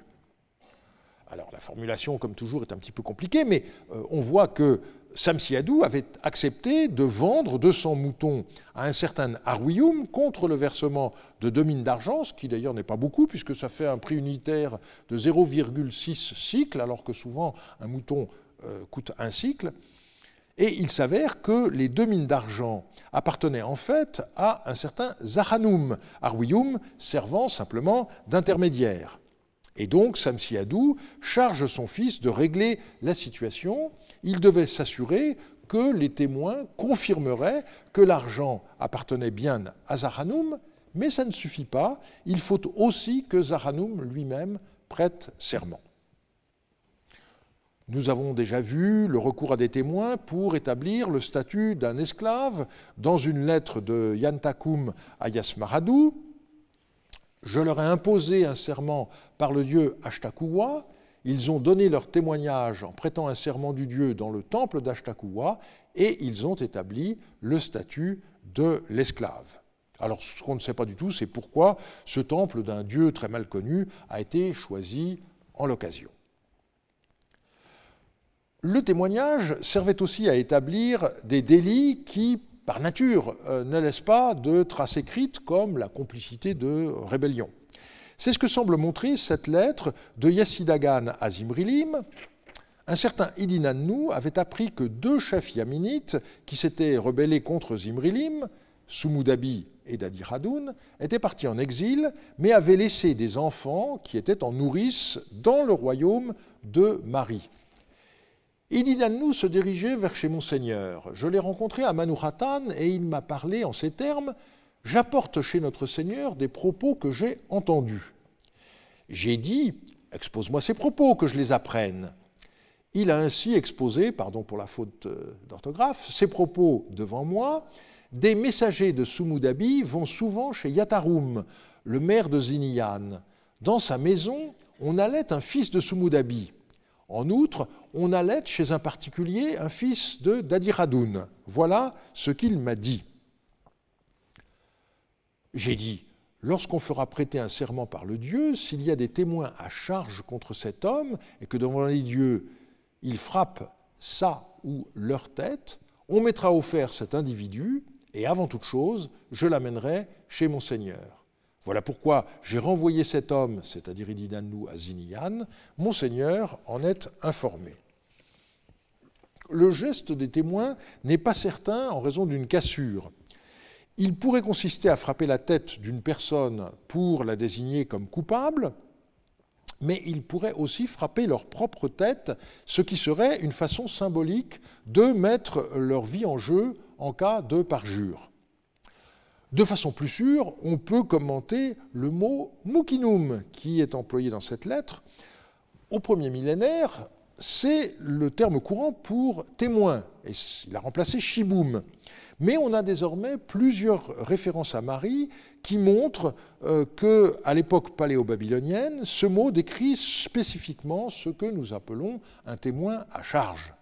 Alors la formulation, comme toujours, est un petit peu compliquée, mais on voit que Samsiadou avait accepté de vendre 200 moutons à un certain Arwiyum contre le versement de 2 mines d'argent, ce qui d'ailleurs n'est pas beaucoup, puisque ça fait un prix unitaire de 0,6 cycles, alors que souvent un mouton coûte un cycle. Et il s'avère que les 2 mines d'argent appartenaient en fait à un certain Zahanoum, Arwiyum servant simplement d'intermédiaire. Et donc Samsiadou charge son fils de régler la situation. Il devait s'assurer que les témoins confirmeraient que l'argent appartenait bien à Zahanoum, mais ça ne suffit pas. Il faut aussi que Zahanoum lui-même prête serment. Nous avons déjà vu le recours à des témoins pour établir le statut d'un esclave dans une lettre de Yantakoum à Yasmaradou. Je leur ai imposé un serment par le dieu Ashtakuwa. Ils ont donné leur témoignage en prêtant un serment du dieu dans le temple d'Ashtakuwa et ils ont établi le statut de l'esclave. Alors ce qu'on ne sait pas du tout, c'est pourquoi ce temple d'un dieu très mal connu a été choisi en l'occasion. Le témoignage servait aussi à établir des délits qui, par nature, ne laissent pas de traces écrites comme la complicité de rébellion. C'est ce que semble montrer cette lettre de Yassidagan à Zimrilim. Un certain Idinannu avait appris que 2 chefs yaminites qui s'étaient rebellés contre Zimrilim, Sumudabi et Dadi-Hadoun, étaient partis en exil, mais avaient laissé des enfants qui étaient en nourrice dans le royaume de Mari. Idinannu se dirigeait vers chez Monseigneur. Je l'ai rencontré à Manouhatan et il m'a parlé en ces termes « J'apporte chez notre Seigneur des propos que j'ai entendus. » J'ai dit « Expose-moi ces propos, que je les apprenne. » Il a ainsi exposé, pardon pour la faute d'orthographe, ces propos devant moi. Des messagers de Sumudabi vont souvent chez Yatarum, le maire de Ziniyan. Dans sa maison, on allait un fils de Sumudabi. En outre, on allait chez un particulier un fils de Dadi-Hadoun. Voilà ce qu'il m'a dit. J'ai dit, lorsqu'on fera prêter un serment par le Dieu, s'il y a des témoins à charge contre cet homme et que devant les dieux, il frappe sa ou leur tête, on mettra au fer cet individu et avant toute chose, je l'amènerai chez mon Seigneur. Voilà pourquoi j'ai renvoyé cet homme, c'est-à-dire Idinannu, à Ziniyan. Mon Seigneur en est informé. Le geste des témoins n'est pas certain en raison d'une cassure. Il pourrait consister à frapper la tête d'une personne pour la désigner comme coupable, mais il pourrait aussi frapper leur propre tête, ce qui serait une façon symbolique de mettre leur vie en jeu en cas de parjure. De façon plus sûre, on peut commenter le mot « mukinum » qui est employé dans cette lettre. Au premier millénaire, c'est le terme courant pour témoin, et il a remplacé shiboum. Mais on a désormais plusieurs références à Marie qui montrent qu'à l'époque paléo-babylonienne, ce mot décrit spécifiquement ce que nous appelons un témoin à charge.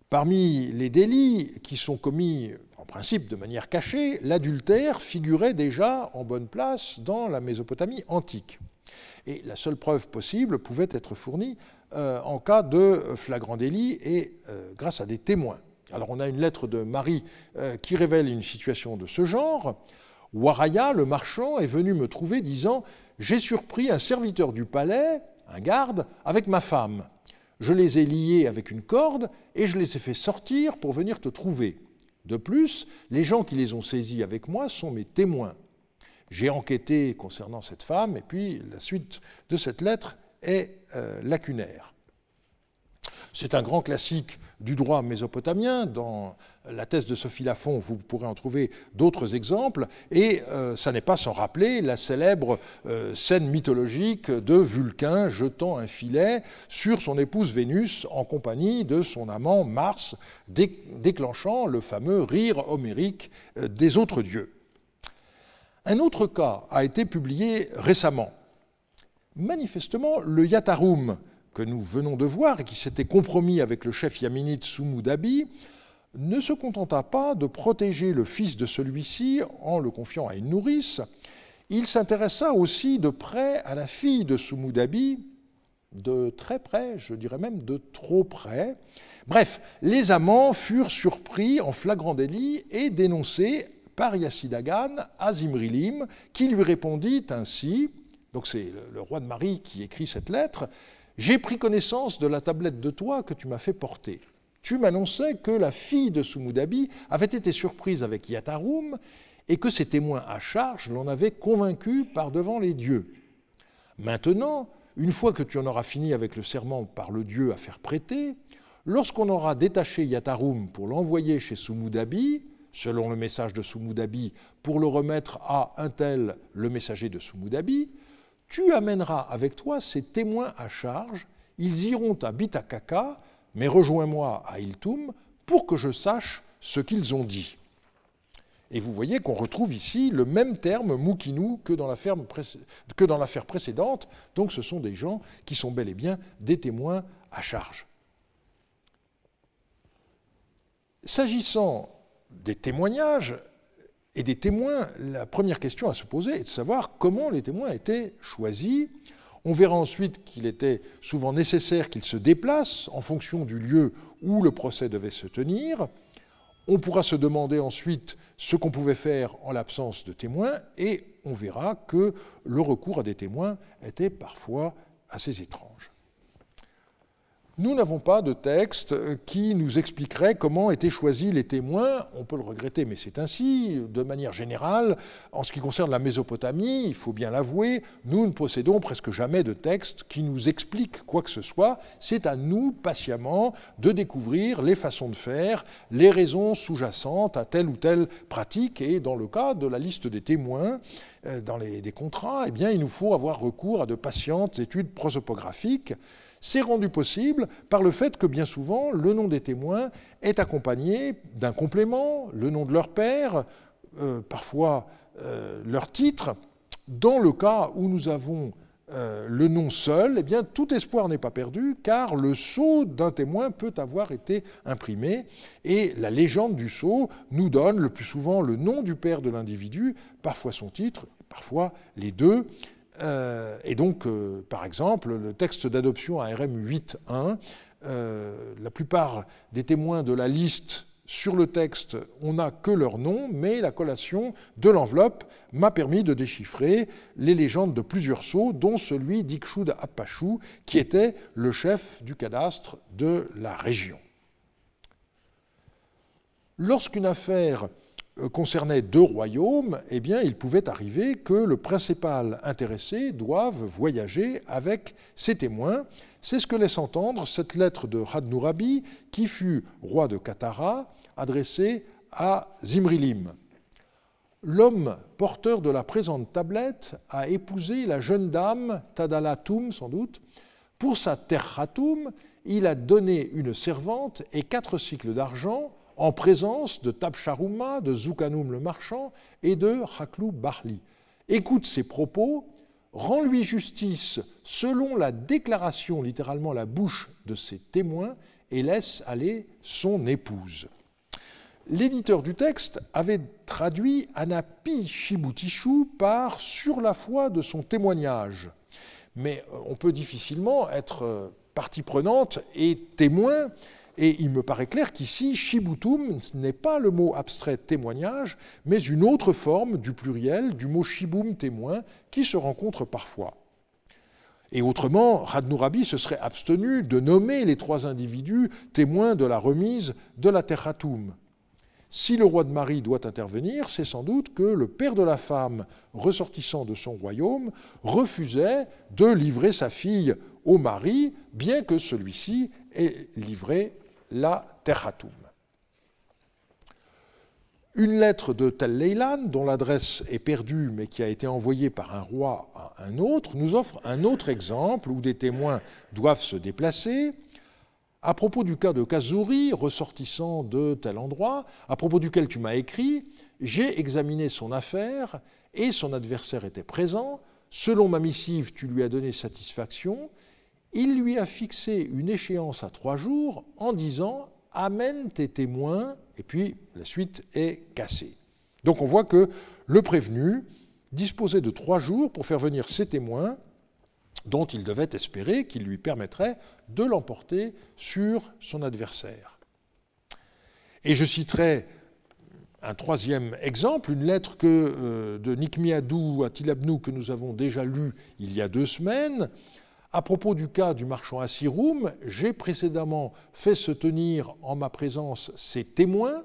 Parmi les délits qui sont commis en principe de manière cachée, l'adultère figurait déjà en bonne place dans la Mésopotamie antique. Et la seule preuve possible pouvait être fournie en cas de flagrant délit et grâce à des témoins. Alors on a une lettre de Marie qui révèle une situation de ce genre. Waraya, le marchand, est venu me trouver disant « J'ai surpris un serviteur du palais, un garde, avec ma femme. Je les ai liés avec une corde et je les ai fait sortir pour venir te trouver. De plus, les gens qui les ont saisis avec moi sont mes témoins. J'ai enquêté concernant cette femme et puis la suite de cette lettre est lacunaire. » C'est un grand classique du droit mésopotamien. Dans la thèse de Sophie Lafont, vous pourrez en trouver d'autres exemples. Et ça n'est pas sans rappeler la célèbre scène mythologique de Vulcain jetant un filet sur son épouse Vénus en compagnie de son amant Mars, déclenchant le fameux rire homérique des autres dieux. Un autre cas a été publié récemment. Manifestement, le Yatarum, que nous venons de voir et qui s'était compromis avec le chef yaminite Sumudabi, ne se contenta pas de protéger le fils de celui-ci en le confiant à une nourrice. Il s'intéressa aussi de près à la fille de Sumudabi, de très près, je dirais même de trop près. Bref, les amants furent surpris en flagrant délit et dénoncés par Yassidagan à Zimrilim, qui lui répondit ainsi, donc c'est le roi de Marie qui écrit cette lettre, « « J'ai pris connaissance de la tablette de toit que tu m'as fait porter. Tu m'annonçais que la fille de Sumudabi avait été surprise avec Yatarum et que ses témoins à charge l'en avaient convaincu par devant les dieux. Maintenant, une fois que tu en auras fini avec le serment par le dieu à faire prêter, lorsqu'on aura détaché Yatarum pour l'envoyer chez Sumudabi, selon le message de Sumudabi, pour le remettre à un tel, le messager de Sumudabi, tu amèneras avec toi ces témoins à charge, ils iront à Bitakaka, mais rejoins-moi à Iltum pour que je sache ce qu'ils ont dit. » Et vous voyez qu'on retrouve ici le même terme mukinu que dans l'affaire précédente, donc ce sont des gens qui sont bel et bien des témoins à charge. S'agissant des témoignages et des témoins, la première question à se poser est de savoir comment les témoins étaient choisis. On verra ensuite qu'il était souvent nécessaire qu'ils se déplacent en fonction du lieu où le procès devait se tenir. On pourra se demander ensuite ce qu'on pouvait faire en l'absence de témoins, et on verra que le recours à des témoins était parfois assez étrange. Nous n'avons pas de texte qui nous expliquerait comment étaient choisis les témoins. On peut le regretter, mais c'est ainsi. De manière générale, en ce qui concerne la Mésopotamie, il faut bien l'avouer, nous ne possédons presque jamais de texte qui nous explique quoi que ce soit. C'est à nous, patiemment, de découvrir les façons de faire, les raisons sous-jacentes à telle ou telle pratique. Et dans le cas de la liste des témoins, dans des contrats, eh bien, il nous faut avoir recours à de patientes études prosopographiques. C'est rendu possible par le fait que bien souvent, le nom des témoins est accompagné d'un complément, le nom de leur père, parfois leur titre. Dans le cas où nous avons le nom seul, eh bien, tout espoir n'est pas perdu, car le sceau d'un témoin peut avoir été imprimé, et la légende du sceau nous donne le plus souvent le nom du père de l'individu, parfois son titre, parfois les deux. Et donc, par exemple, le texte d'adoption ARM 8.1, la plupart des témoins de la liste sur le texte, on n'a que leur nom, mais la collation de l'enveloppe m'a permis de déchiffrer les légendes de plusieurs sceaux, dont celui d'Ikshud Apashu, qui était le chef du cadastre de la région. Lorsqu'une affaire concernait deux royaumes, eh bien, il pouvait arriver que le principal intéressé doive voyager avec ses témoins. C'est ce que laisse entendre cette lettre de Hadnurabi, qui fut roi de Katara, adressée à Zimrilim. L'homme porteur de la présente tablette a épousé la jeune dame, Tadalatum sans doute. Pour sa terratum, il a donné une servante et 4 cycles d'argent, en présence de Tabsharuma, de Zukanum le marchand et de Haklu Barli. Écoute ses propos, rends-lui justice selon la déclaration, littéralement la bouche de ses témoins, et laisse aller son épouse. L'éditeur du texte avait traduit Anapi Shibutishu par « sur la foi de son témoignage ». Mais on peut difficilement être partie prenante et témoin. Et il me paraît clair qu'ici, shibutum, ce n'est pas le mot abstrait témoignage, mais une autre forme du pluriel du mot shibum témoin qui se rencontre parfois. Et autrement, Hadnurabi se serait abstenu de nommer les 3 individus témoins de la remise de la terratum. Si le roi de Mari doit intervenir, c'est sans doute que le père de la femme, ressortissant de son royaume, refusait de livrer sa fille au mari, bien que celui-ci ait livré la terratum. Une lettre de Tel Leilan, dont l'adresse est perdue mais qui a été envoyée par un roi à un autre, nous offre un autre exemple où des témoins doivent se déplacer. À propos du cas de Kazuri, ressortissant de tel endroit, à propos duquel tu m'as écrit, j'ai examiné son affaire et son adversaire était présent. Selon ma missive, tu lui as donné satisfaction. Il lui a fixé une échéance à 3 jours en disant « Amène tes témoins » et puis la suite est cassée. Donc on voit que le prévenu disposait de 3 jours pour faire venir ses témoins dont il devait espérer qu'ils lui permettraient de l'emporter sur son adversaire. Et je citerai un 3e exemple, une lettre de Nikmiadou à Tilabnou que nous avons déjà lue il y a 2 semaines, À propos du cas du marchand Asirum, j'ai précédemment fait se tenir en ma présence ces témoins,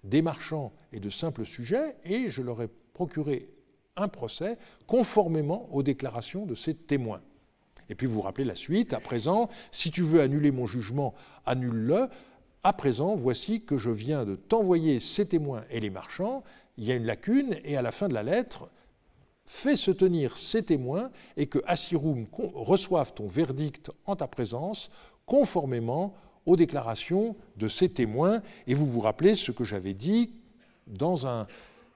des marchands et de simples sujets, et je leur ai procuré un procès conformément aux déclarations de ces témoins. Et puis vous vous rappelez la suite, à présent, si tu veux annuler mon jugement, annule-le. À présent, voici que je viens de t'envoyer ces témoins et les marchands, il y a une lacune, et à la fin de la lettre, fais se tenir ces témoins et que Asirum reçoive ton verdict en ta présence, conformément aux déclarations de ces témoins. Et vous vous rappelez ce que j'avais dit dans un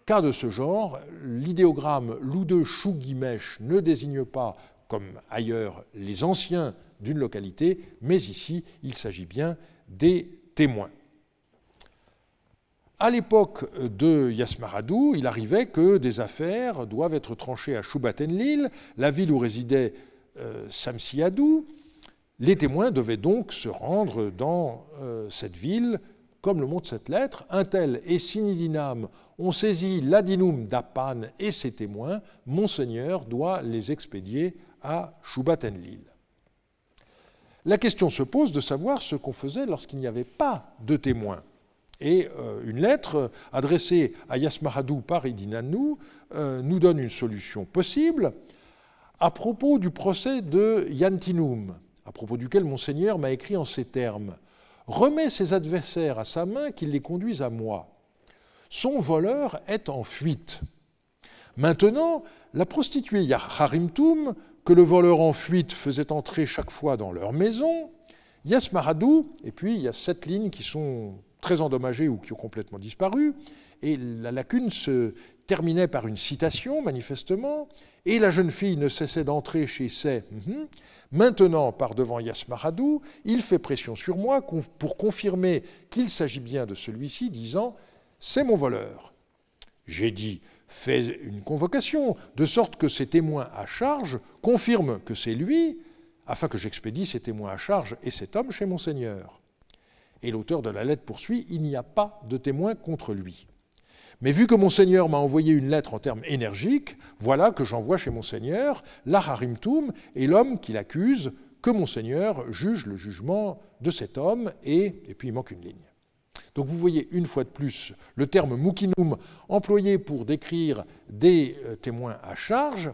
cas de ce genre, l'idéogramme Loudeux Chouguimesh ne désigne pas, comme ailleurs, les anciens d'une localité, mais ici, il s'agit bien des témoins. À l'époque de Yasmaradou, il arrivait que des affaires doivent être tranchées à Shubat-Enlil, la ville où résidait Samsiadou. Les témoins devaient donc se rendre dans cette ville, comme le montre cette lettre. Un tel et Sinidinam ont saisi l'Adinum d'Apan et ses témoins. Monseigneur doit les expédier à Shubat-Enlil. La question se pose de savoir ce qu'on faisait lorsqu'il n'y avait pas de témoins. Et une lettre adressée à Yasmaradou par Idinanou nous donne une solution possible à propos du procès de Yantinum, à propos duquel Monseigneur m'a écrit en ces termes. « Remets ses adversaires à sa main qu'il les conduise à moi. Son voleur est en fuite. Maintenant, la prostituée Harimtum, que le voleur en fuite faisait entrer chaque fois dans leur maison, Yasmaradou, et puis il y a 7 lignes qui sont très endommagées ou qui ont complètement disparu, et la lacune se terminait par une citation, manifestement, et la jeune fille ne cessait d'entrer chez ses Maintenant, par devant Yasmaradou, il fait pression sur moi pour confirmer qu'il s'agit bien de celui-ci, disant « c'est mon voleur ». J'ai dit « fais une convocation, de sorte que ces témoins à charge confirment que c'est lui, afin que j'expédie ces témoins à charge et cet homme chez Monseigneur ». Et l'auteur de la lettre poursuit, il n'y a pas de témoin contre lui. Mais vu que Monseigneur m'a envoyé une lettre en termes énergiques, voilà que j'envoie chez Monseigneur l'Harimtum et l'homme qui l'accuse, que Monseigneur juge le jugement de cet homme, et puis il manque une ligne. Donc vous voyez une fois de plus le terme mukinum employé pour décrire des témoins à charge.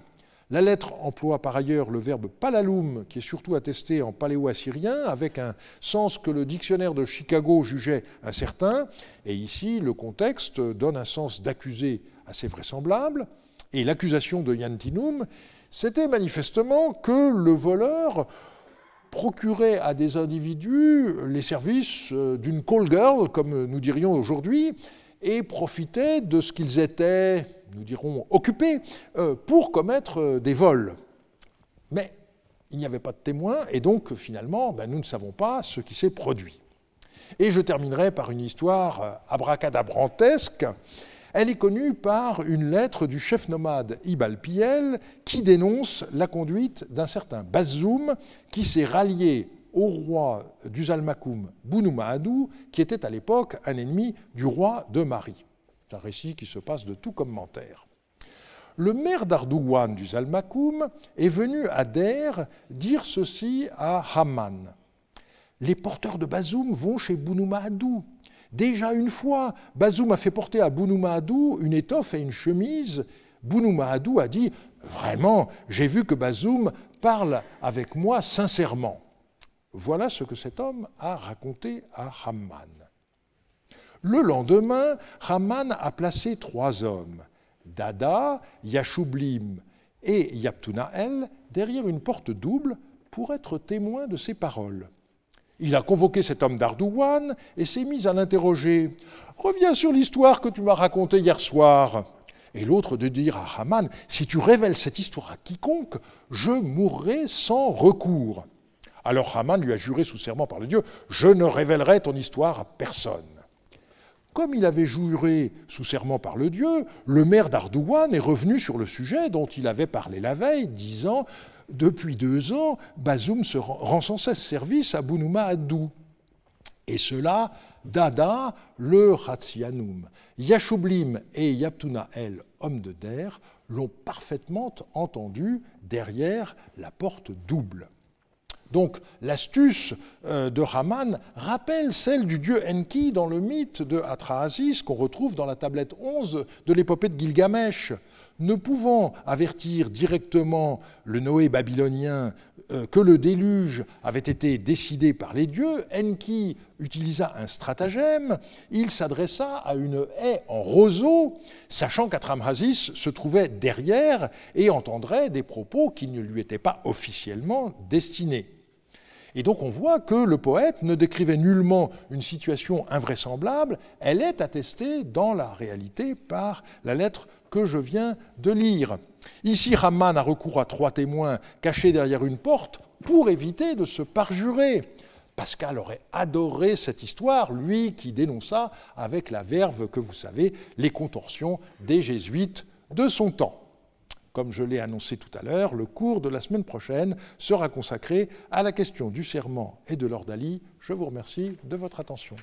La lettre emploie par ailleurs le verbe palalum, qui est surtout attesté en paléo-assyrien, avec un sens que le dictionnaire de Chicago jugeait incertain. Et ici, le contexte donne un sens d'accusé assez vraisemblable. Et l'accusation de Yantinum, c'était manifestement que le voleur procurait à des individus les services d'une call girl, comme nous dirions aujourd'hui, et profitait de ce qu'ils étaient, nous dirons, occupés pour commettre des vols. Mais il n'y avait pas de témoins, et donc finalement, nous ne savons pas ce qui s'est produit. Et je terminerai par une histoire abracadabrantesque. Elle est connue par une lettre du chef nomade Ibalpiel qui dénonce la conduite d'un certain Bazoum qui s'est rallié au roi d'Uzalmakoum, Bounou-Mahadou, qui était à l'époque un ennemi du roi de Mari. C'est un récit qui se passe de tout commentaire. Le maire d'Ardouan d'Uzalmakoum est venu à Der dire ceci à Haman. « Les porteurs de Bazoum vont chez Bounou-Mahadou. Déjà une fois, Bazoum a fait porter à Bounou-Mahadou une étoffe et une chemise. Bounou-Mahadou a dit « Vraiment, j'ai vu que Bazoum parle avec moi sincèrement. » Voilà ce que cet homme a raconté à Haman. Le lendemain, Haman a placé 3 hommes, Dada, Yashublim et Yaptunael, derrière une porte double pour être témoins de ses paroles. Il a convoqué cet homme d'Ardouan et s'est mis à l'interroger. « Reviens sur l'histoire que tu m'as racontée hier soir. » Et l'autre de dire à Haman, « Si tu révèles cette histoire à quiconque, je mourrai sans recours. » Alors Haman lui a juré sous serment par le Dieu, « Je ne révélerai ton histoire à personne. » Comme il avait juré sous serment par le Dieu, le maire d'Ardouan est revenu sur le sujet dont il avait parlé la veille, disant « Depuis 2 ans, Bazoum se rend sans cesse service à Bounou-Mahadou. » Et cela, Dada, le Ratsianoum, Yashublim et Yaptunael, homme de Der, l'ont parfaitement entendu derrière la porte double. Donc l'astuce de Haman rappelle celle du dieu Enki dans le mythe de Atrahasis qu'on retrouve dans la tablette 11 de l'épopée de Gilgamesh. Ne pouvant avertir directement le Noé babylonien que le déluge avait été décidé par les dieux, Enki utilisa un stratagème, il s'adressa à une haie en roseau, sachant qu'Atrahasis se trouvait derrière et entendrait des propos qui ne lui étaient pas officiellement destinés. Et donc on voit que le poète ne décrivait nullement une situation invraisemblable, elle est attestée dans la réalité par la lettre que je viens de lire. Ici, Haman a recours à 3 témoins cachés derrière une porte pour éviter de se parjurer. Pascal aurait adoré cette histoire, lui qui dénonça avec la verve que vous savez les contorsions des jésuites de son temps. Comme je l'ai annoncé tout à l'heure, le cours de la semaine prochaine sera consacré à la question du serment et de l'ordalie. Je vous remercie de votre attention.